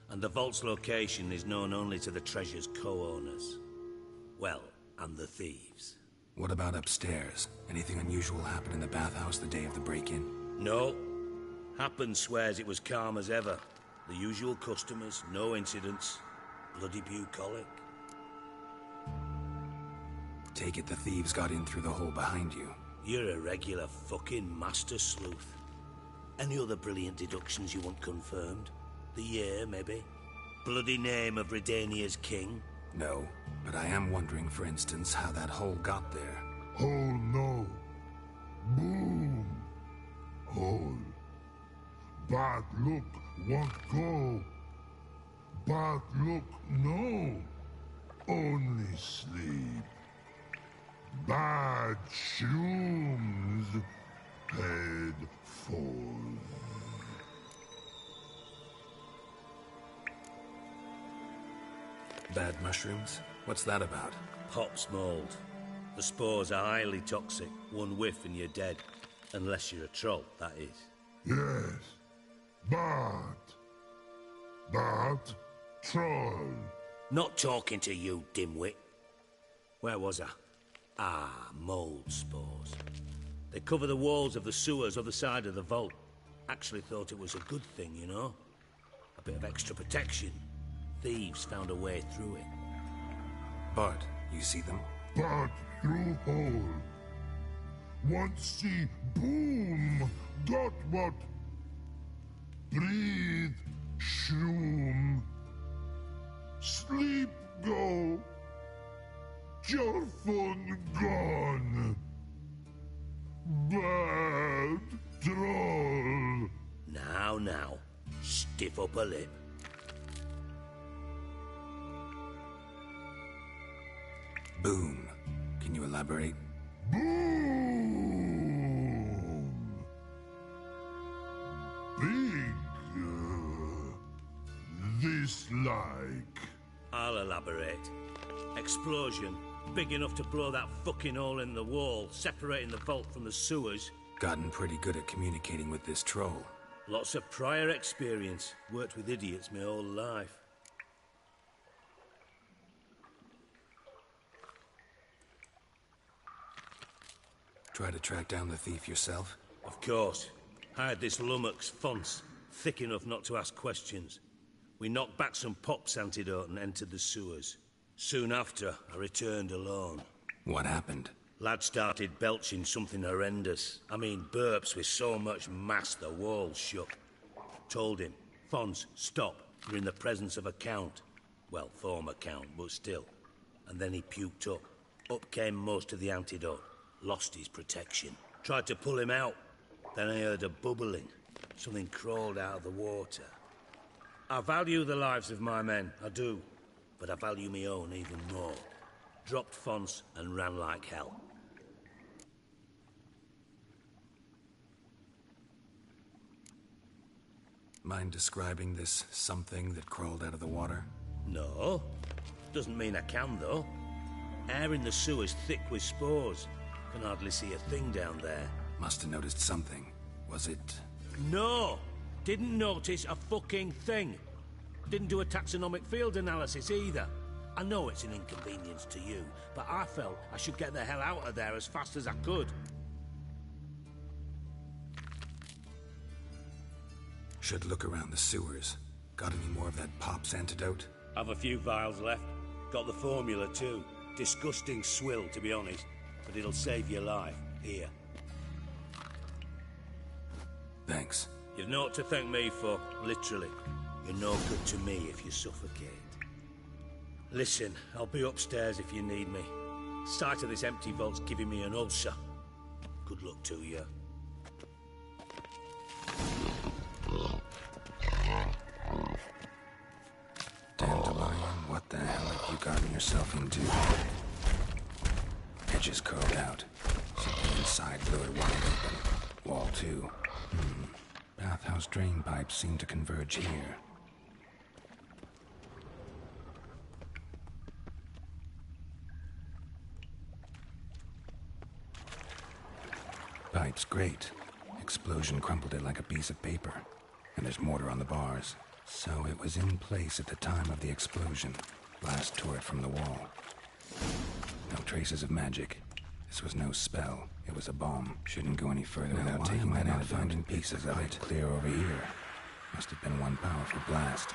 And the vault's location is known only to the treasure's co-owners. Well, and the thieves. What about upstairs? Anything unusual happen in the bathhouse the day of the break-in? No. Happen swears it was calm as ever. The usual customers, no incidents. Bloody bucolic. Take it the thieves got in through the hole behind you. You're a regular fucking master sleuth. Any other brilliant deductions you want confirmed? The year, maybe? Bloody name of Redania's king? No, but I am wondering, for instance, how that hole got there. Hole no. Boom. Hole. Bad look won't go. Bad look no. Only sleep. Bad shrooms. Head falls. Bad mushrooms? What's that about? Pops mold. The spores are highly toxic. One whiff and you're dead. Unless you're a troll, that is. Yes. But troll. Not talking to you, dimwit. Where was I? Ah, mold spores. They cover the walls of the sewers other side of the vault. Actually thought it was a good thing, you know? A bit of extra protection. Thieves found a way through it. Bart, you see them? Bart through hole. Once see boom. Got what? Breathe. Shroom. Sleep go. Your phone gone. Bad troll. Now. Stiff up a lip. Boom. Can you elaborate? Boom. Big. This like. I'll elaborate. Explosion. Big enough to blow that fucking hole in the wall, separating the vault from the sewers. Gotten pretty good at communicating with this troll. Lots of prior experience. Worked with idiots my whole life. Try to track down the thief yourself? Of course. Hired this lummox, Fonce, thick enough not to ask questions. We knocked back some Pop's antidote and entered the sewers. Soon after, I returned alone. What happened? Lad started belching something horrendous. I mean, burps with so much mass the walls shook. Told him, Fonz, stop. You're in the presence of a count. Well, former count, but still. And then he puked up. Up came most of the antidote. Lost his protection. Tried to pull him out. Then I heard a bubbling. Something crawled out of the water. I value the lives of my men, I do. But I value my own even more. Dropped Fonce and ran like hell. Mind describing this something that crawled out of the water? No. Doesn't mean I can, though. Air in the sewer's thick with spores. Can hardly see a thing down there. Must have noticed something. Was it... No! Didn't notice a fucking thing. Didn't do a taxonomic field analysis either. I know it's an inconvenience to you, but I felt I should get the hell out of there as fast as I could. Should look around the sewers. Got any more of that Pop's antidote? Have a few vials left. Got the formula too. Disgusting swill, to be honest. But it'll save your life. Here. Thanks. You've naught to thank me for, literally. You're no good to me if you suffocate. Listen, I'll be upstairs if you need me. Sight of this empty vault's giving me an ulcer. Good luck to you. Dandelion, what the hell have you gotten yourself into? Edges curled out. Something inside blew it wide open. Wall too. Bathhouse drain pipes seem to converge here. Pipe's great. Explosion crumpled it like a piece of paper. And there's mortar on the bars. So it was in place at the time of the explosion. Blast tore it from the wall. No traces of magic. This was no spell. It was a bomb. Shouldn't go any further without taking that out, finding pieces of it clear over here. Must have been one powerful blast.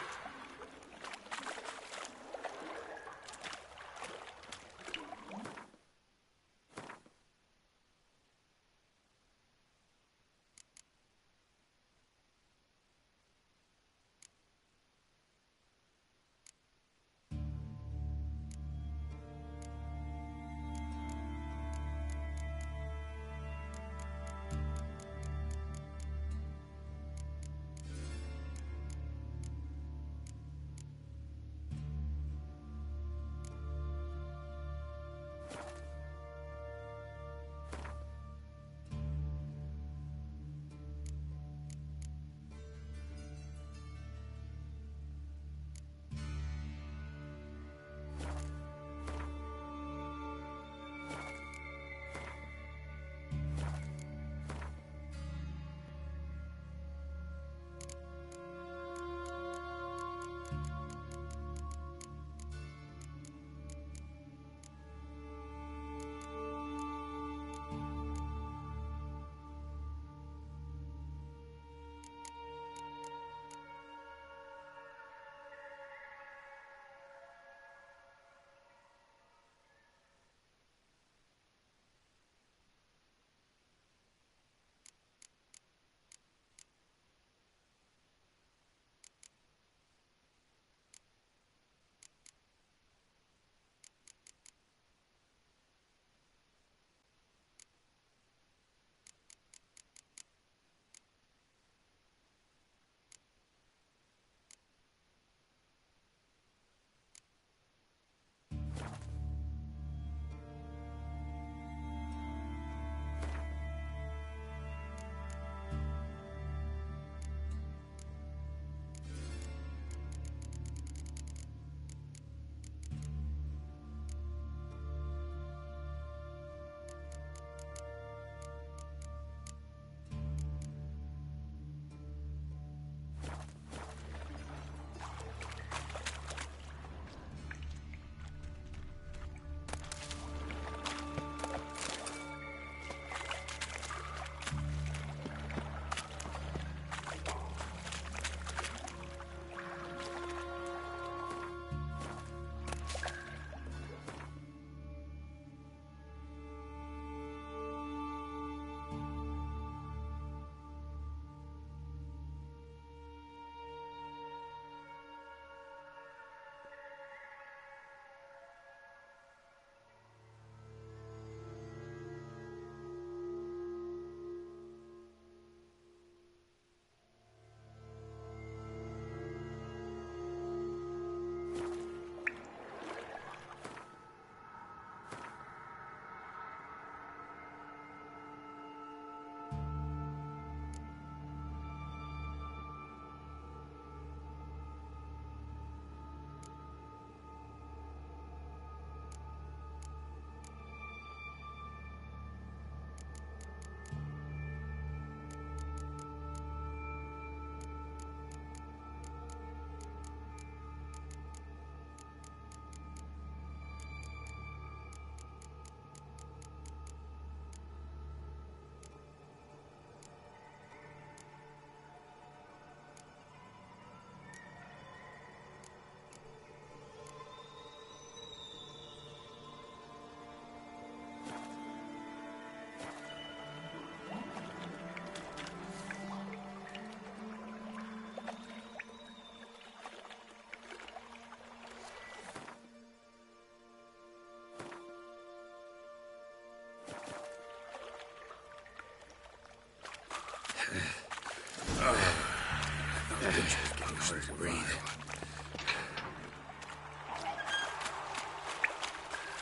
Getting hard to breathe.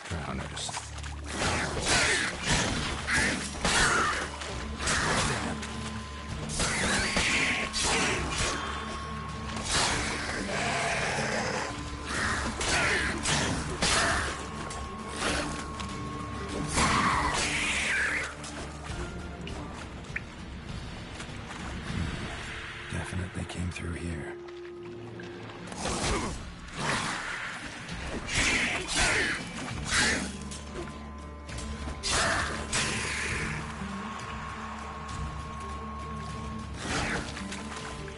Drowners. Definitely came through here.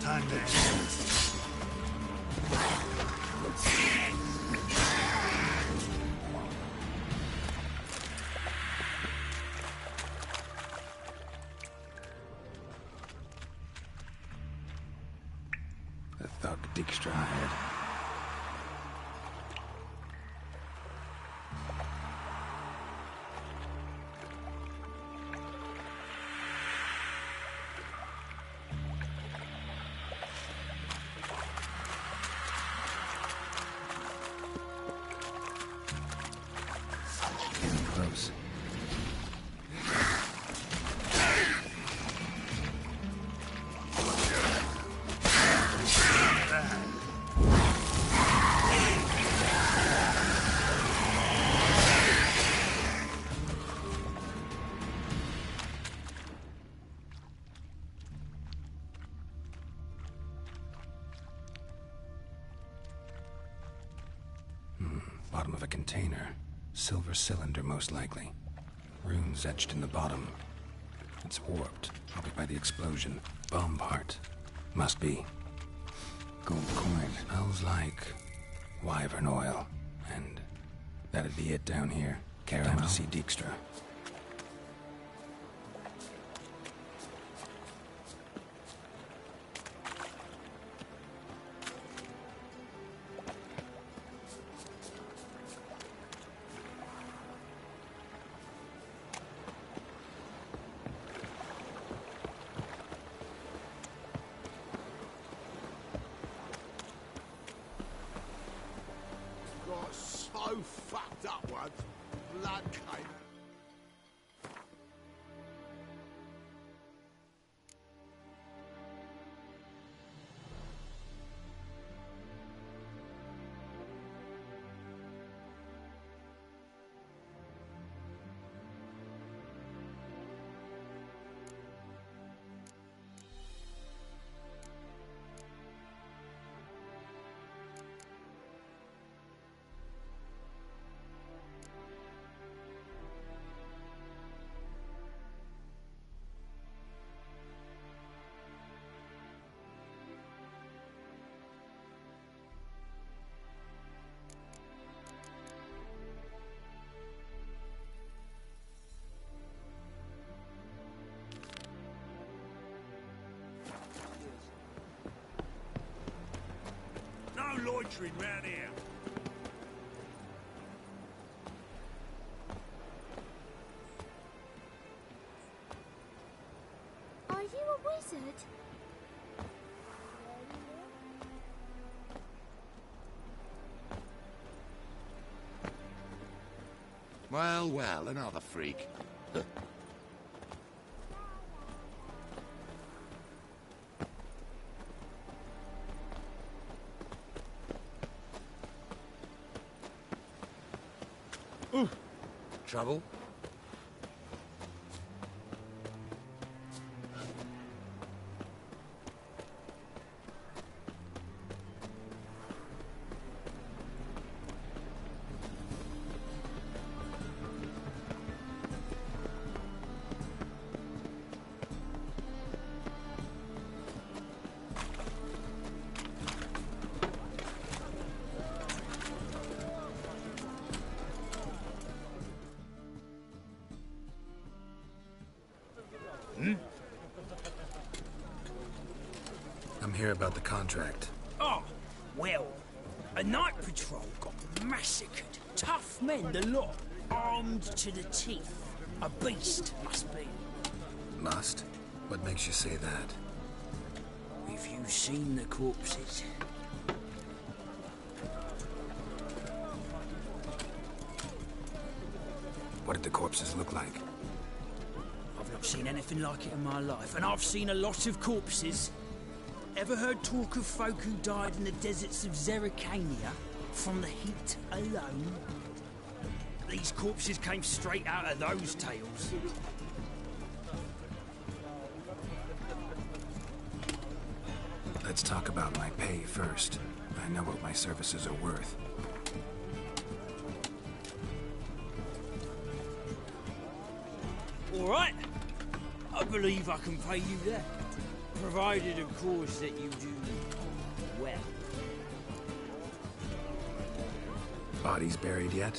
Time to The thug Dijkstra had. Getting close. Bottom of a container. Silver cylinder, most likely. Runes etched in the bottom. It's warped, probably by the explosion. Bomb part. Must be. Gold coin. Smells like wyvern oil. And that'd be it down here. Time to see Dijkstra. Got so fucked up once. Blood came. no loitering round here. Are you a wizard? Well, well, another freak. Ooh. Trouble? I'm here about the contract. Oh, well, a night patrol got massacred. Tough men, the lot, armed to the teeth. A beast, must be. Must? What makes you say that? if you've seen the corpses. What did the corpses look like? I've not seen anything like it in my life, and I've seen a lot of corpses. Ever heard talk of folk who died in the deserts of Zerrikania from the heat alone? These corpses came straight out of those tales. Let's talk about my pay first. I know what my services are worth. All right. I believe I can pay you that. Provided, of course, that you do well. Bodies buried yet?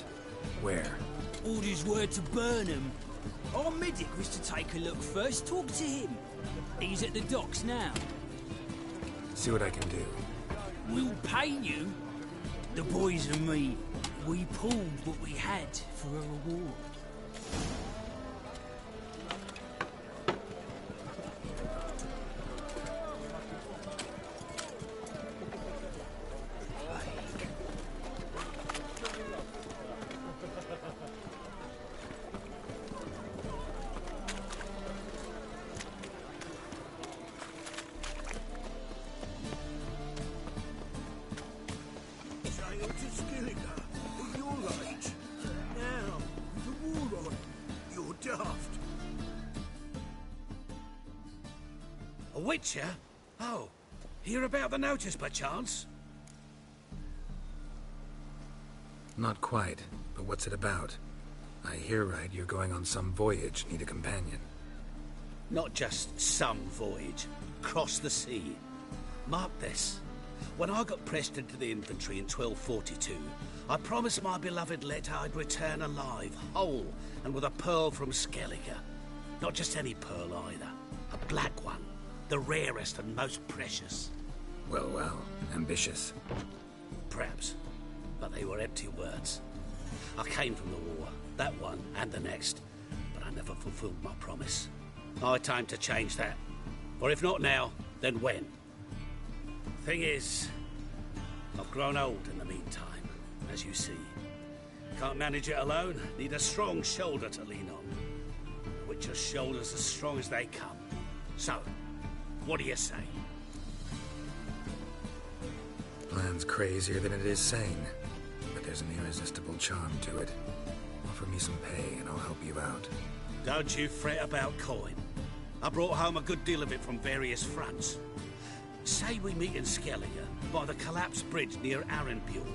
Where? Orders were to burn them. Our medic was to take a look first. Talk to him. He's at the docks now. See what I can do. We'll pay you. The boys and me, we pulled what we had for a reward. A witcher? Oh, hear about the notice by chance? Not quite, but what's it about? I hear right, you're going on some voyage, need a companion. Not just some voyage. Cross the sea. Mark this. When I got pressed into the infantry in 1242, I promised my beloved Letta I'd return alive, whole, and with a pearl from Skellige. Not just any pearl either. A black one. The rarest and most precious. Well, well, ambitious. Perhaps. But they were empty words. I came from the war, that one and the next, but I never fulfilled my promise. High time to change that. Or if not now, then when? Thing is, I've grown old in the meantime, as you see. Can't manage it alone, need a strong shoulder to lean on. Witcher's shoulders as strong as they come. So, what do you say? Plan's crazier than it is sane, but there's an irresistible charm to it. Offer me some pay and I'll help you out. Don't you fret about coin. I brought home a good deal of it from various fronts. Say we meet in Skellige, by the collapsed bridge near Arenbjorn.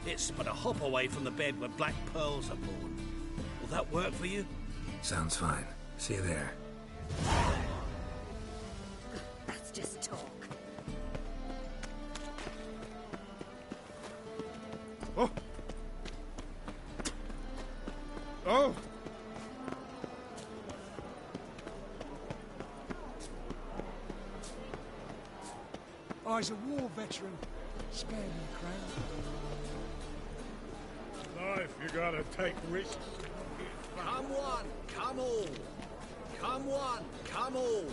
It's but a hop away from the bed where black pearls are born. Will that work for you? Sounds fine. See you there. That's just talk. Oh! Oh! I's a war veteran. Spare me, Crown. Life, you gotta take risks. Come one, come all. Come one, come all.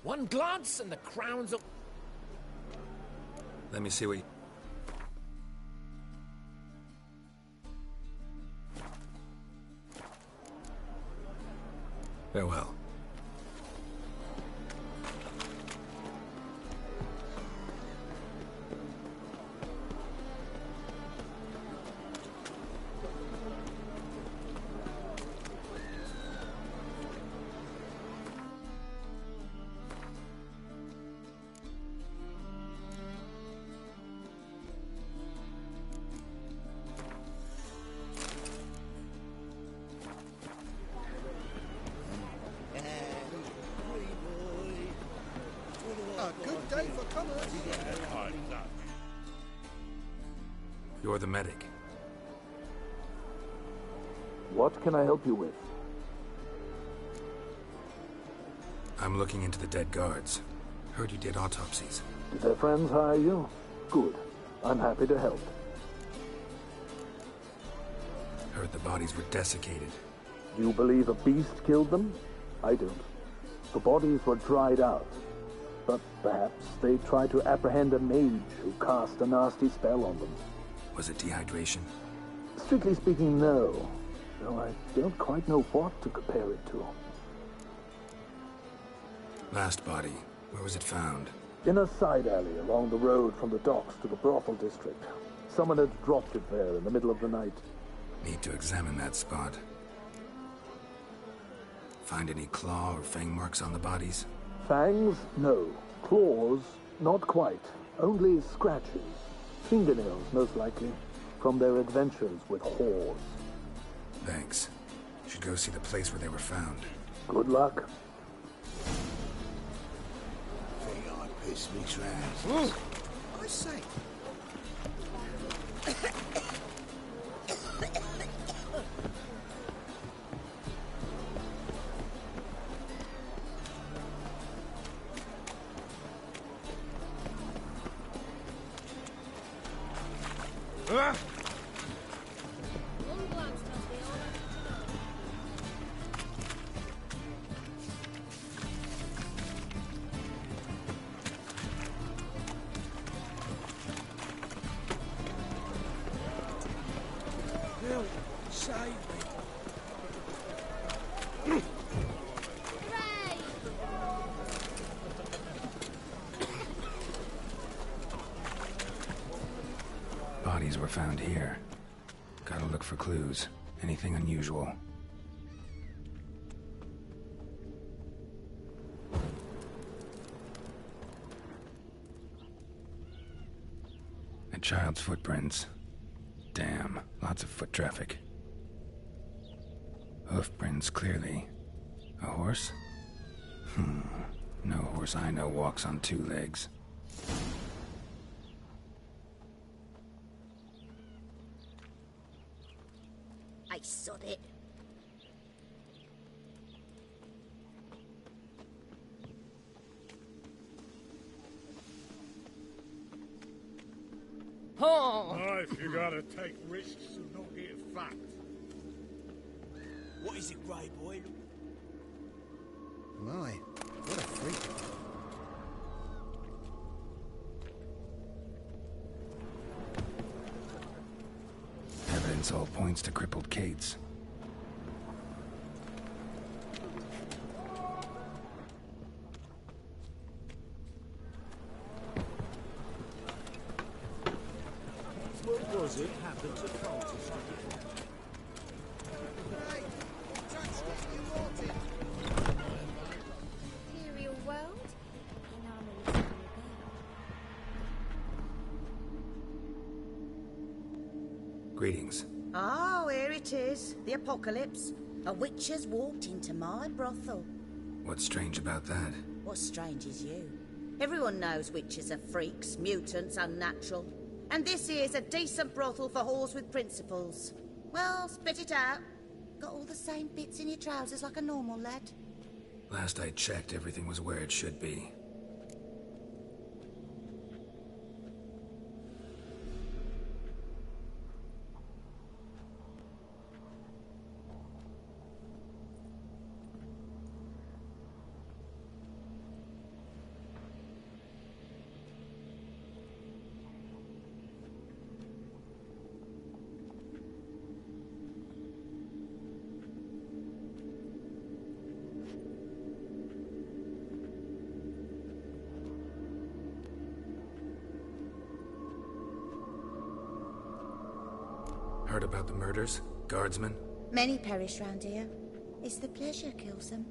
One glance and the crowns of... Let me see what you... Farewell. Good day for commerce. You're the medic. What can I help you with? I'm looking into the dead guards. Heard you did autopsies. Did their friends hire you? Good. I'm happy to help. Heard the bodies were desiccated. You believe a beast killed them? I don't. The bodies were dried out, but perhaps they tried to apprehend a mage who cast a nasty spell on them. Was it dehydration? Strictly speaking, no. Though I don't quite know what to compare it to. Last body, where was it found? In a side alley along the road from the docks to the brothel district. Someone had dropped it there in the middle of the night. Need to examine that spot. Find any claw or fang marks on the bodies? Fangs? No. Claws? Not quite. Only scratches. Fingernails, most likely. From their adventures with whores. Thanks. Should go see the place where they were found. Good luck. Think I pissed me trousers. I say. Bodies were found here. Gotta look for clues. Anything unusual. A child's footprints. Damn, lots of foot traffic. Hoof prints, clearly. A horse? No horse I know walks on two legs. I sod it. Oh! Life, you gotta take risks and not get fucked. What is it, Grey Boy? My, what a freak. Evidence all points to crippled Kate's. What was it happened to Phonto? Imperial world? And I'm a little Greetings. Oh, here it is. The apocalypse. A witch has walked into my brothel. What's strange about that? What's strange is you. Everyone knows witches are freaks, mutants, unnatural. And this here's a decent brothel for whores with principles. Well, spit it out. Got all the same bits in your trousers like a normal lad. Last I checked, everything was where it should be. Heard about the murders? Guardsmen? Many perish round here. It's the pleasure kills them.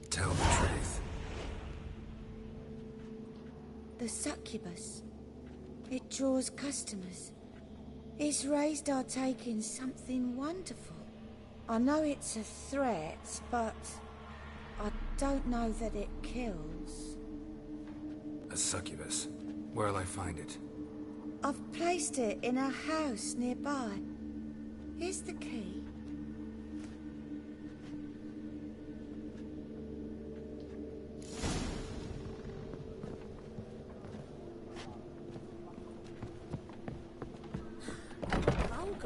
Tell the truth. The succubus. It draws customers. It's raised our take in something wonderful. I know it's a threat, but I don't know that it kills. A succubus. Where'll I find it? I've placed it in a house nearby. Here's the key.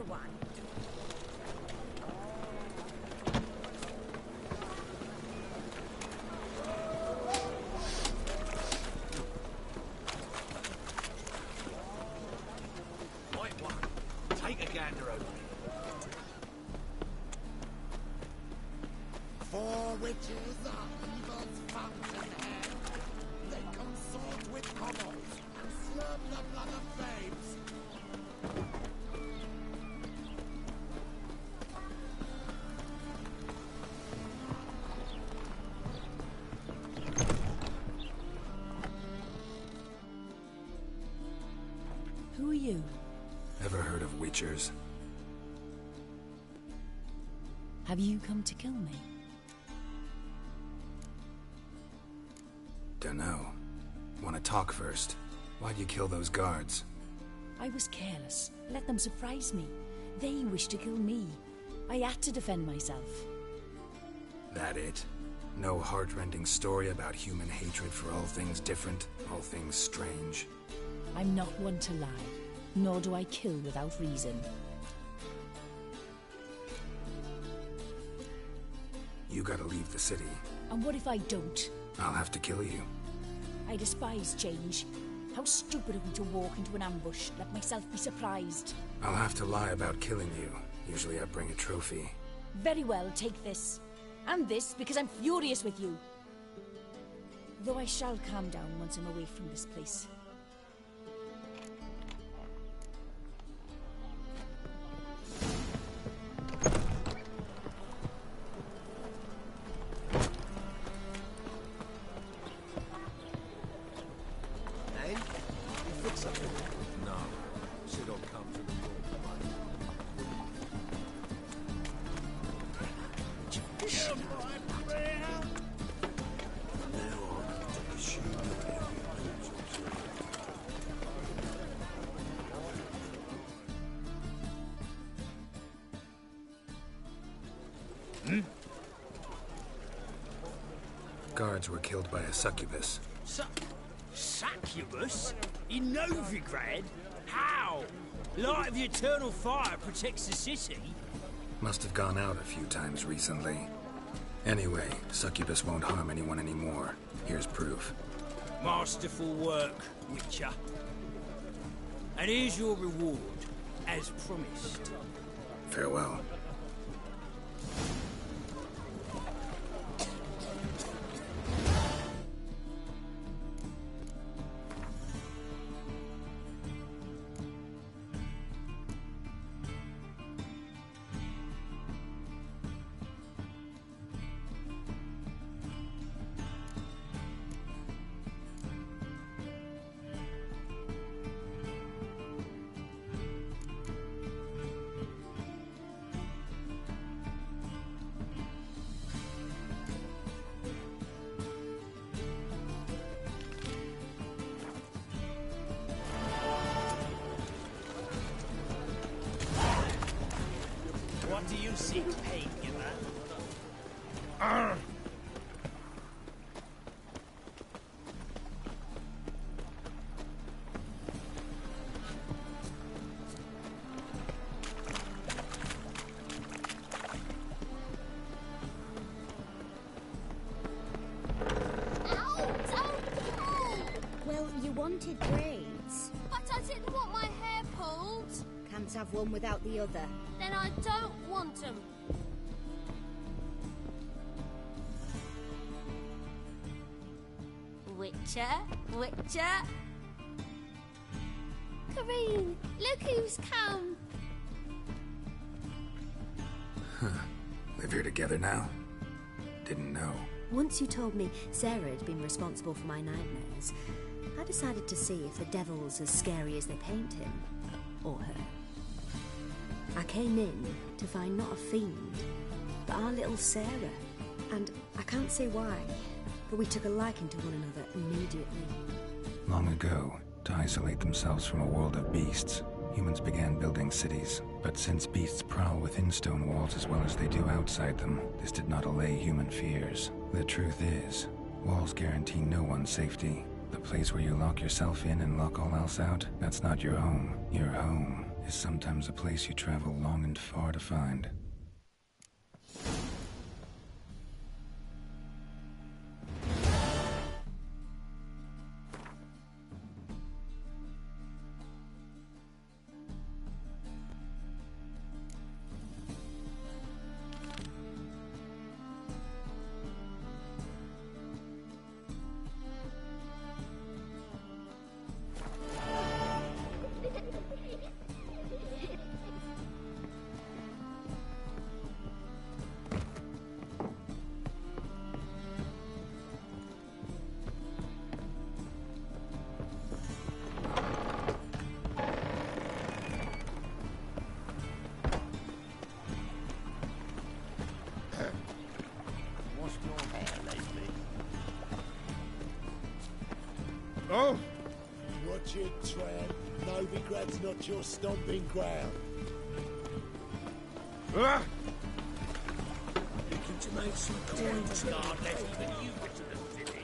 longer one. Right one. Take a gander over here. 4 witches are evil's fountainhead. They consort with commols and slurp the blood of babes. Who are you? Ever heard of witchers? Have you come to kill me? Dunno. Wanna talk first? Why'd you kill those guards? I was careless. Let them surprise me. They wished to kill me. I had to defend myself. That it? No heart-rending story about human hatred for all things different, all things strange? I'm not one to lie, nor do I kill without reason. You gotta leave the city. And what if I don't? I'll have to kill you. I despise change. How stupid of me to walk into an ambush, let myself be surprised. I'll have to lie about killing you. Usually I bring a trophy. Very well, take this. And this, because I'm furious with you. Though I shall calm down once I'm away from this place. No. Said I'll come to the Guards were killed by a succubus. Succubus? In Novigrad? How? Light of the Eternal Fire protects the city? Must have gone out a few times recently. Anyway, succubus won't harm anyone anymore. Here's proof. Masterful work, Witcher. And here's your reward, as promised. Farewell. What do you seek, pagan? Well, you wanted braids. But I didn't want my hair pulled. Can't have one without the other. Then I don't want them. Witcher, Witcher. Kareen, look who's come. Live here together now? Didn't know. Once you told me Sarah had been responsible for my nightmares, I decided to see if the devil's as scary as they paint him. Or her. I came in to find not a fiend, but our little Sarah. And I can't say why, but we took a liking to one another immediately. Long ago, to isolate themselves from a world of beasts, humans began building cities. But since beasts prowl within stone walls as well as they do outside them, this did not allay human fears. The truth is, walls guarantee no one's safety. The place where you lock yourself in and lock all else out, that's not your home. Your home is sometimes a place you travel long and far to find. Oh! Watch it, tramp. Novigrad's not your stomping ground. Ah! Looking to make some coins. God, let even you get to the city.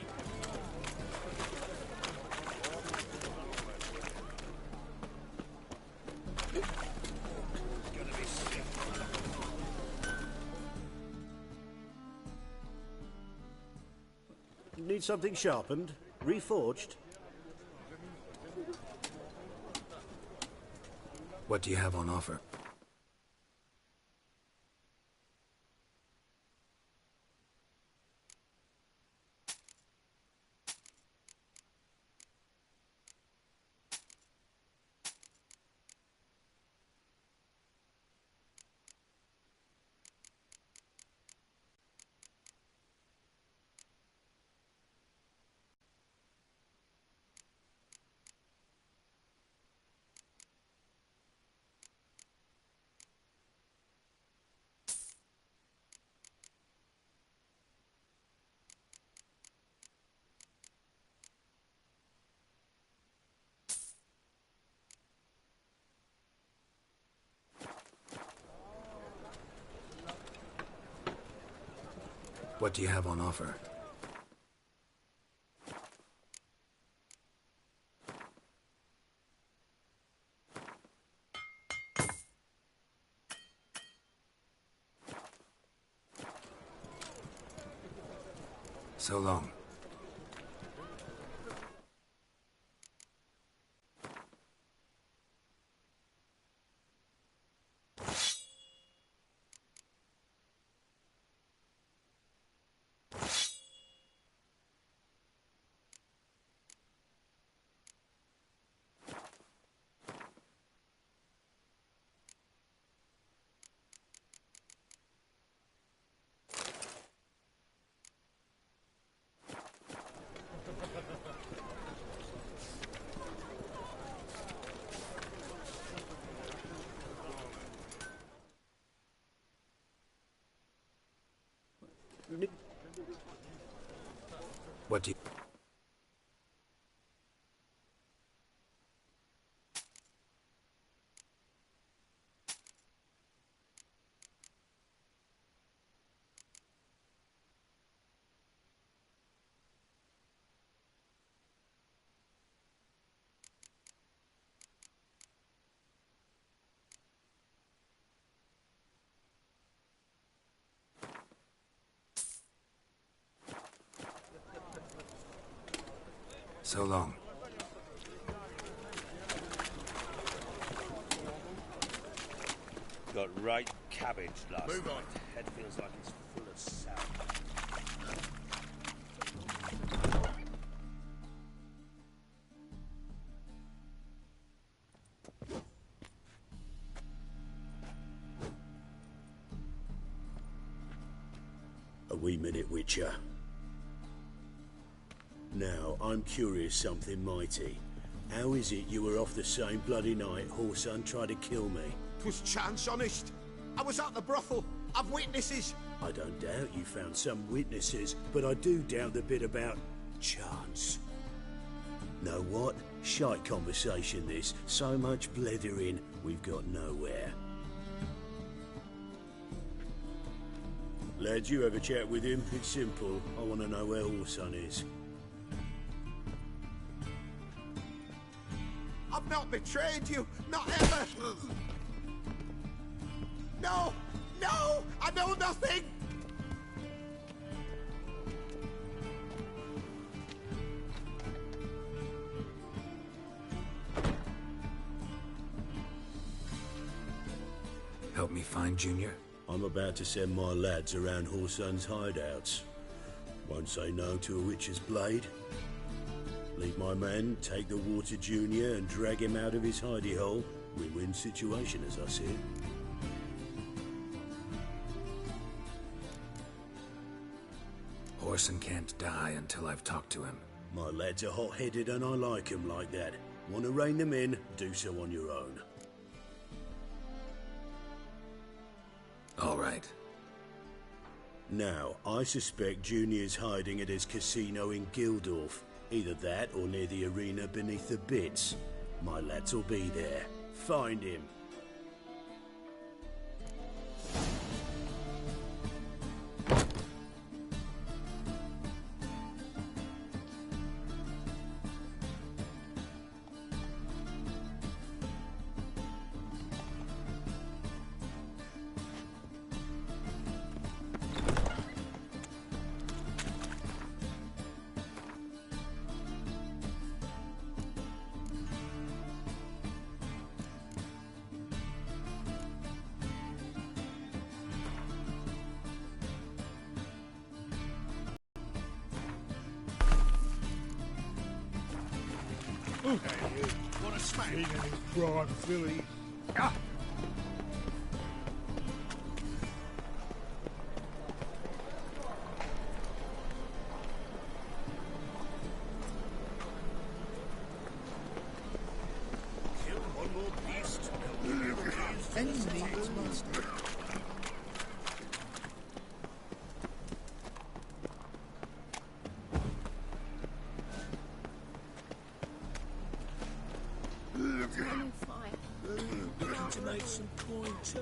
Need something sharpened? Reforged? What do you have on offer? What do you have on offer? So long. What do you... So long. Got right cabbage last Move night. on. Head feels like it's full of sap. A wee minute, Witcher. Now, I'm curious something mighty. How is it you were off the same bloody night Whoreson tried to kill me? 'Twas chance, honest. I was at the brothel. I've witnesses. I don't doubt you found some witnesses, but I do doubt the bit about chance. Know what? Shite conversation this. So much blethering, we've got nowhere. Lads, you have a chat with him. It's simple. I want to know where Whoreson is. I've not betrayed you, not ever. No, no, I know nothing. Help me find Junior? I'm about to send my lads around Whoreson's hideouts. Won't say no to a witch's blade. Leave my men take the water Junior and drag him out of his hidey hole. Win-win situation as I see it. Whoreson can't die until I've talked to him. My lads are hot-headed and I like 'em like that. Want to rein them in, do so on your own. All right. Now, I suspect Junior's hiding at his casino in Gildorf. Either that or near the arena beneath the bits. My lads will be there. Find him. Want to smack? Prime filly. Ah. Kill one more beast. Any needs must be. To make some coin too.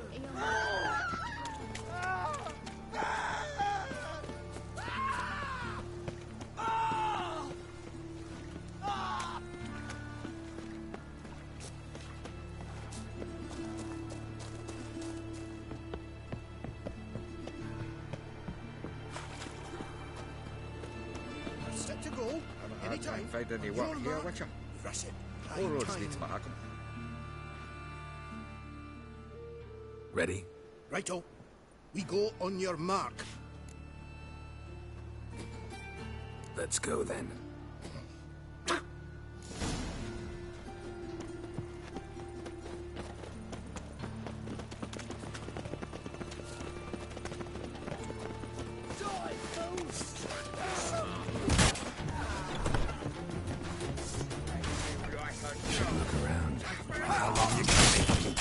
Set to go. Anytime. Find any work here, Witcher? Press it. All roads lead to Mahakam. Ready? Righto. We go on your mark. Let's go then. Look around. How long you got me?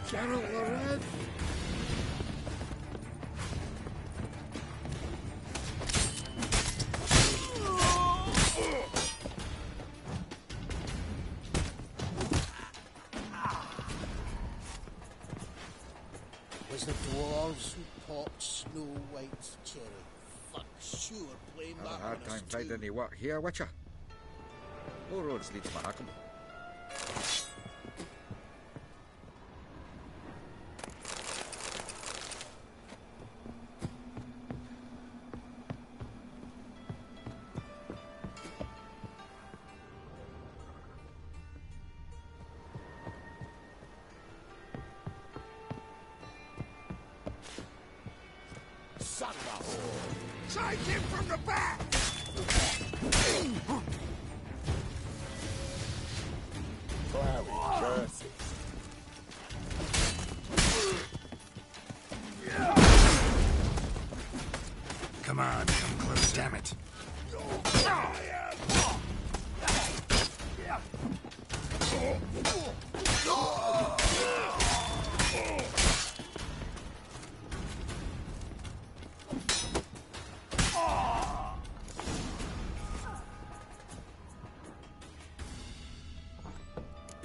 Gerald Loren. Was the dwarves who popped Snow White's cherry? Fuck, sure, plain Have a that hard on time us finding too. any work here, Witcher. All roads lead to Mahakam. Son of a whore! Take him from the back! Cloudy, Come on, come close, damn it.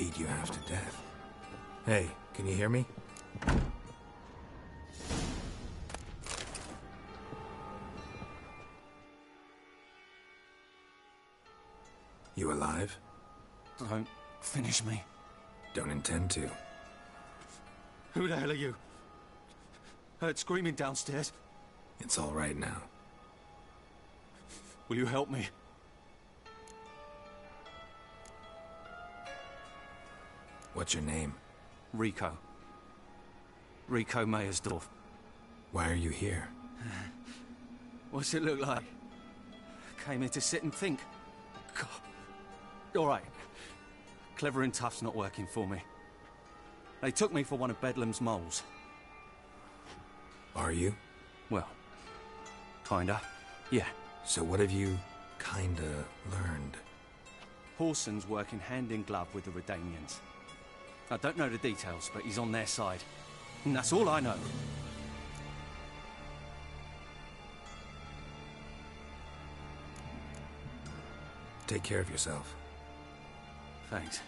beat you half to death. Hey, can you hear me? You alive? Don't finish me. Don't intend to. Who the hell are you? Heard screaming downstairs. It's all right now. Will you help me? What's your name? Rico. Rico Meyersdorf. Why are you here? What's it look like? Came here to sit and think. God. All right. Clever and tough's not working for me. They took me for one of Bedlam's moles. Are you? Well, kinda. Yeah. So what have you kinda learned? Horson's working hand in glove with the Redanians. I don't know the details, but he's on their side. And that's all I know. Take care of yourself. Thanks.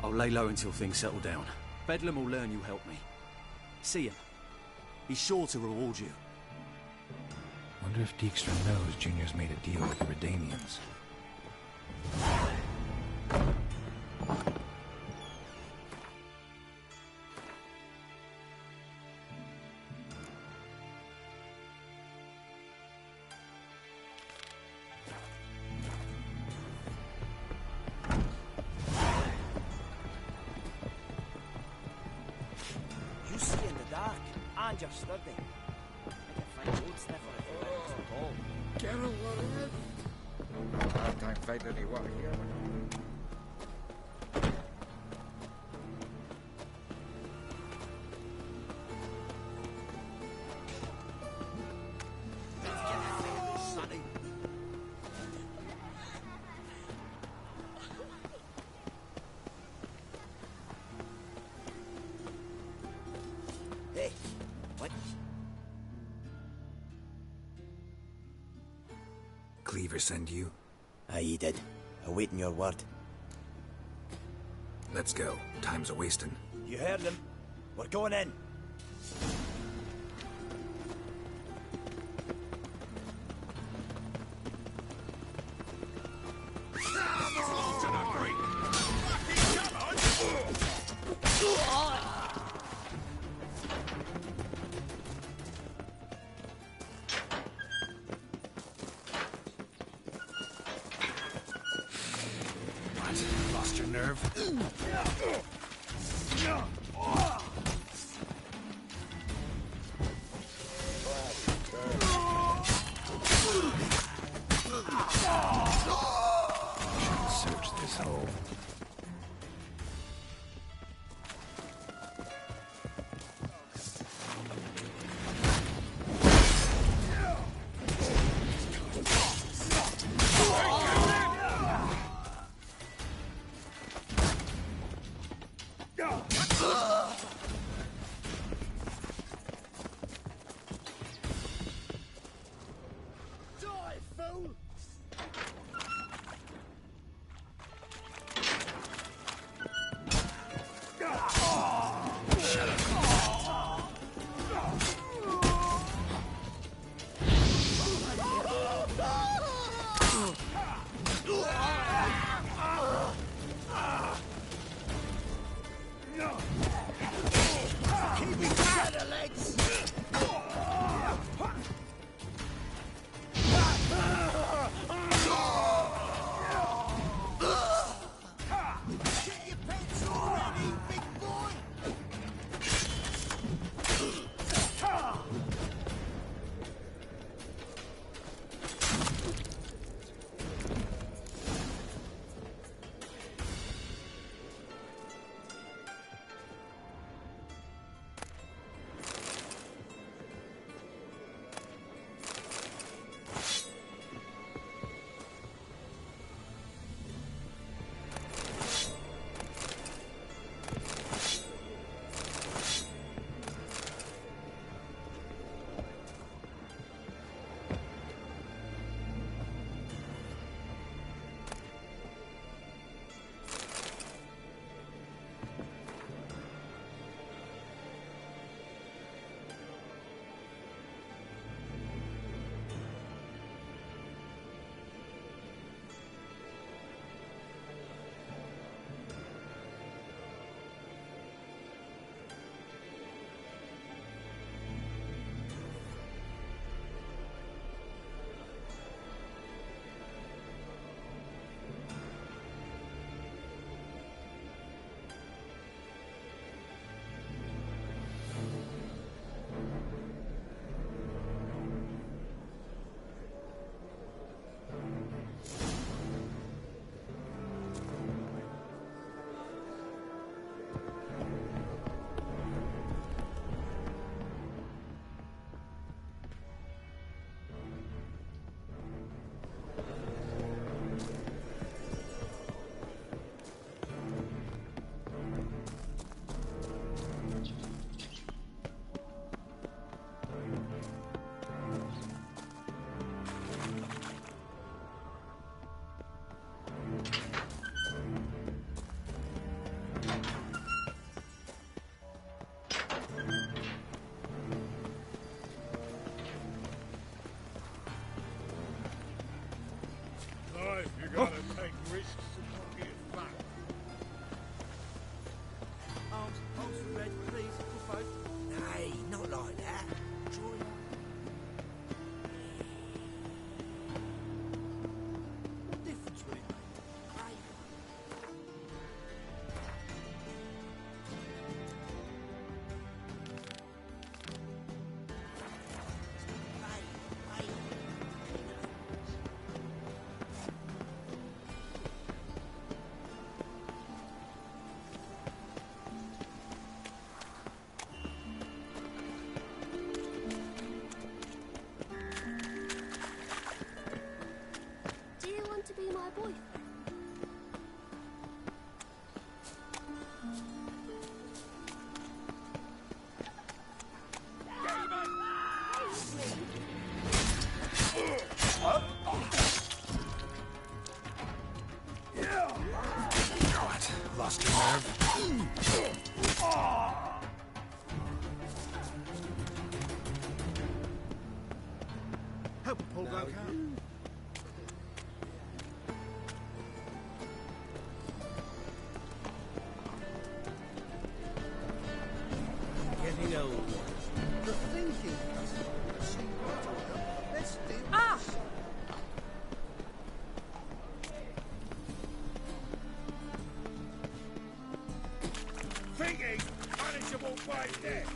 I'll lay low until things settle down. Bedlam will learn you helped me. See him. He's sure to reward you. Wonder if Dijkstra knows Junior's made a deal with the Redanians. You see in the dark, and you're sturdy. I can find road sniffer if you like at all. Carol, what is? Hard time finding any work here. Hey, what? Cleaver send you? Aye, he did. Awaiting your word. Let's go. Time's a-wasting. You heard him. We're going in. What? Lost your nerve? Should search this hole. Die, fool! Lost your nerve. Help pull back out. Getting old. The thinking doesn't. Let's do this. Thinking, punishable by death.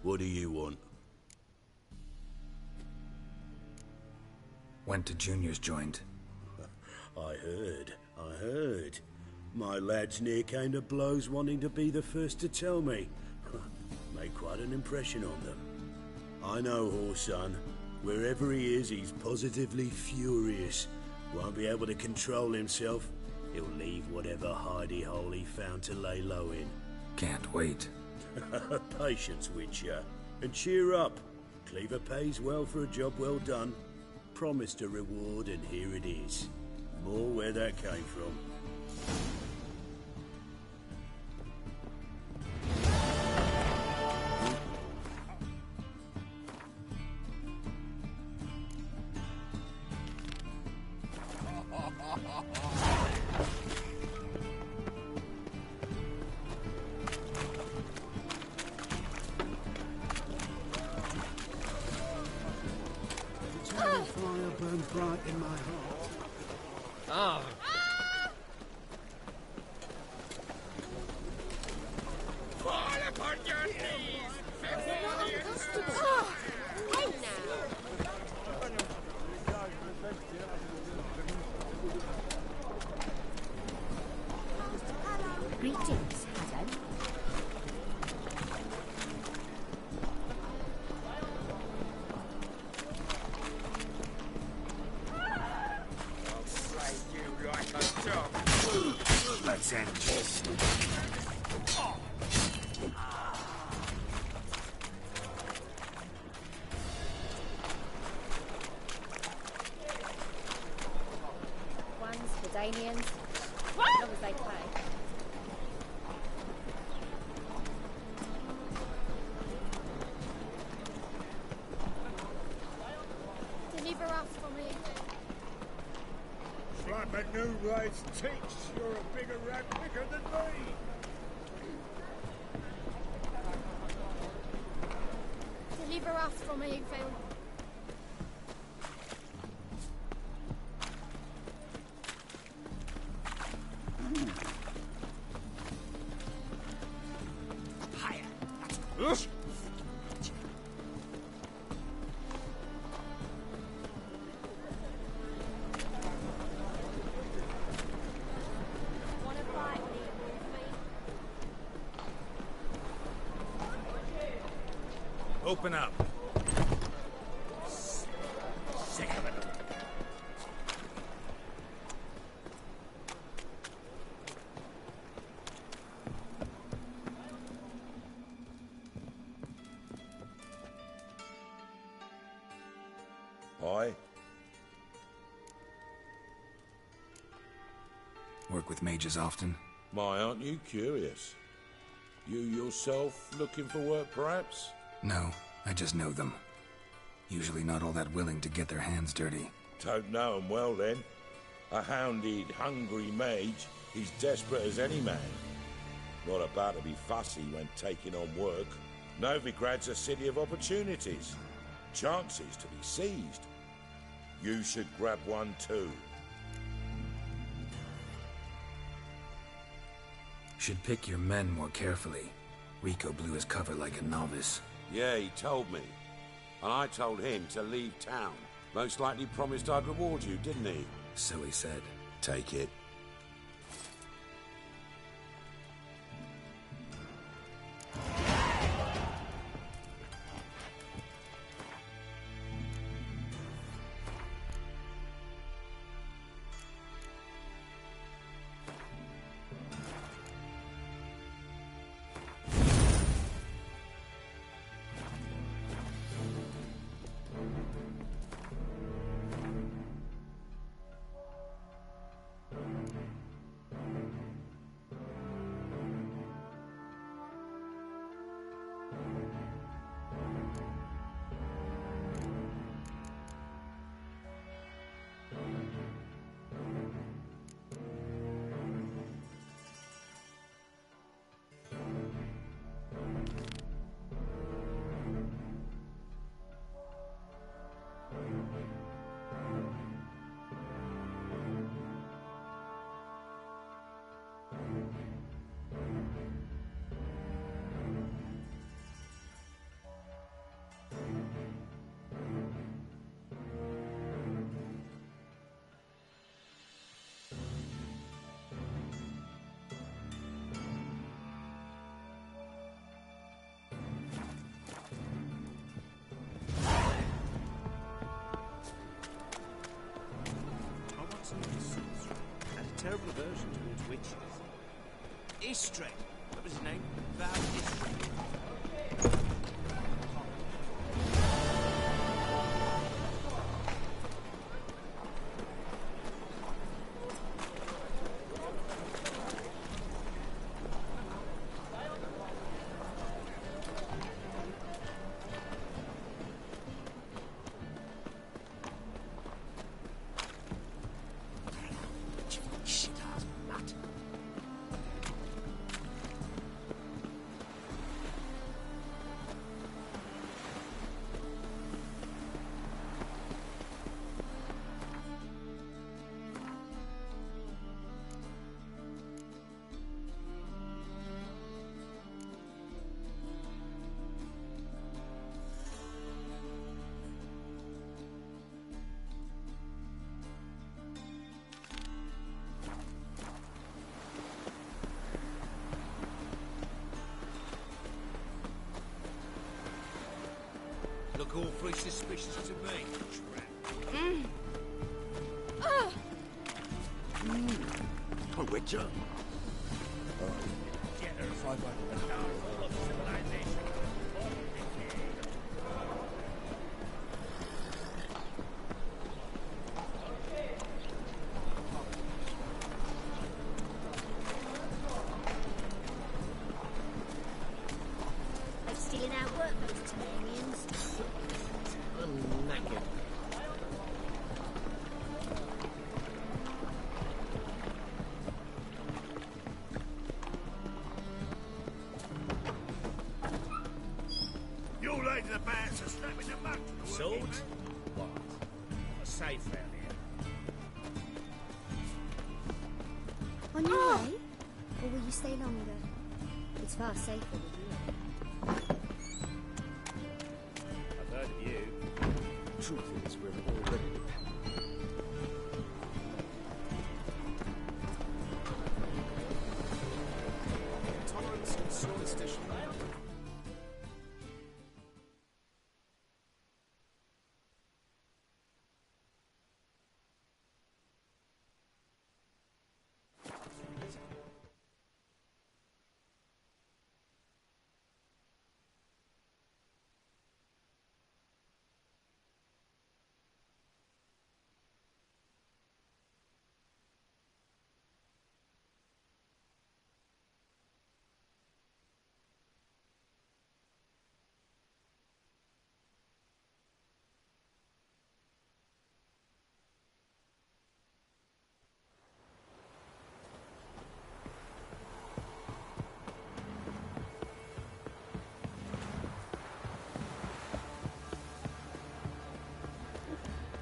What do you want? Went to Junior's joint. I heard. My lads near came to blows wanting to be the first to tell me. Made quite an impression on them. I know Horson. Wherever he is, he's positively furious. Won't be able to control himself. He'll leave whatever hidey hole he found to lay low in. Can't wait. Patience, Witcher. And cheer up. Cleaver pays well for a job well done. Promised a reward, and here it is. More where that came from. Fire burns bright in my heart. Ah. Fall upon your knees! Hey now! Greetings, Adam. I'll slay you like a dog. Let's end this. One's for Damians, as long as they pay. Deliver us from here. It's like my new wife's teats. You're a bigger rat picker than me. Deliver us from here, Phil. Wanna fight me, Wolfie? Open up. Sick of it. Aye? Work with mages often? My, aren't you curious? You yourself looking for work, perhaps? No, I just know them. Usually not all that willing to get their hands dirty. Don't know 'em well, then. A hounded, hungry mage, he's desperate as any man. Not about to be fussy when taking on work. Novigrad's a city of opportunities. Chances to be seized. You should grab one too. Should pick your men more carefully. Rico blew his cover like a novice. Yeah, he told me. And I told him to leave town. Most likely promised I'd reward you, didn't he? So he said. Take it. witches. Istrid. What was his name? Val Istrid. Look awfully suspicious to me. A witcher? Get her if I want the downfall of civilization. They're stealing our work, those Tamanians. I'm knackered. You laid the bands are snapping the mug to the Swords? What? A safe round here. On your way? Or will you stay longer? It's far safer with you. I've heard of you. Truth is, we're already dependent. Tolerance and superstition.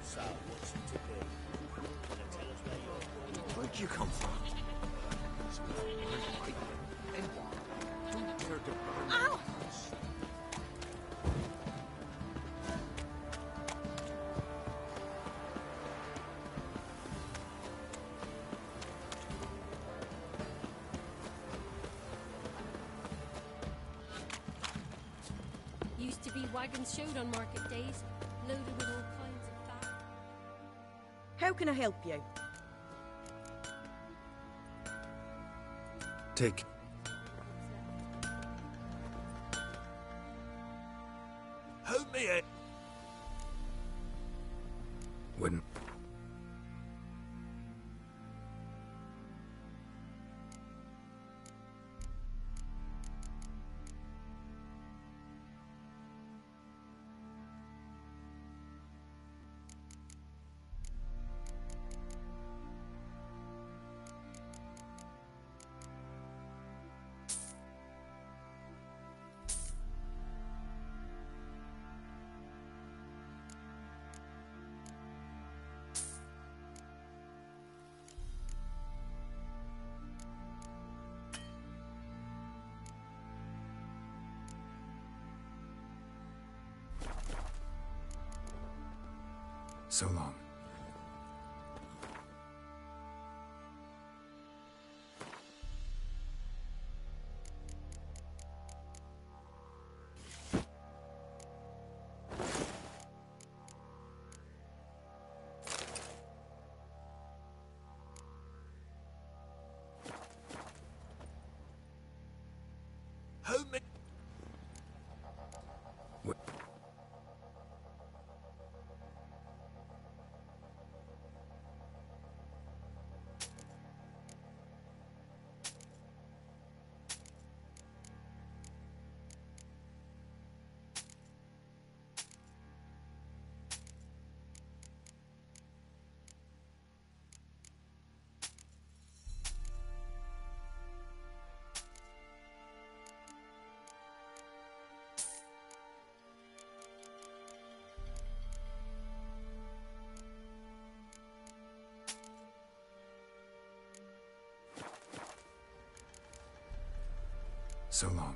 So, what's it to be? Gonna tell us where you're from? Where'd you come from? Don't dare to burn my house. Used to be wagons showed on market days, loaded with all kinds of fat. How can I help you? Take. Hold me head. Wouldn't. So long. So long.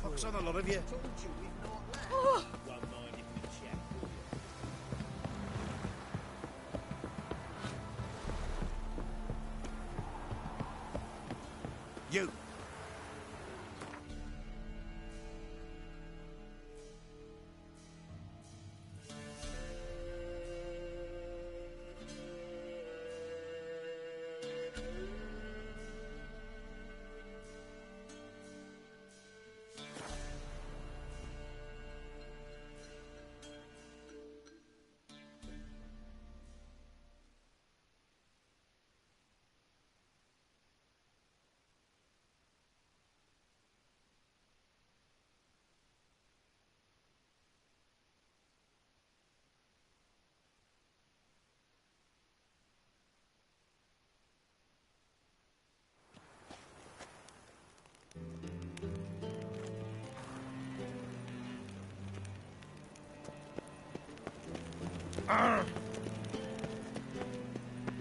Cock's on a lot of you. Oh. You.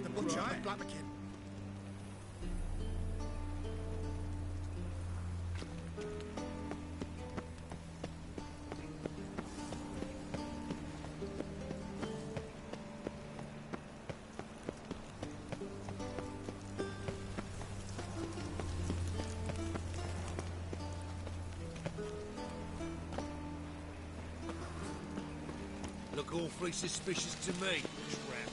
The butcher and Blackmakin. Look awfully suspicious to me, tramp.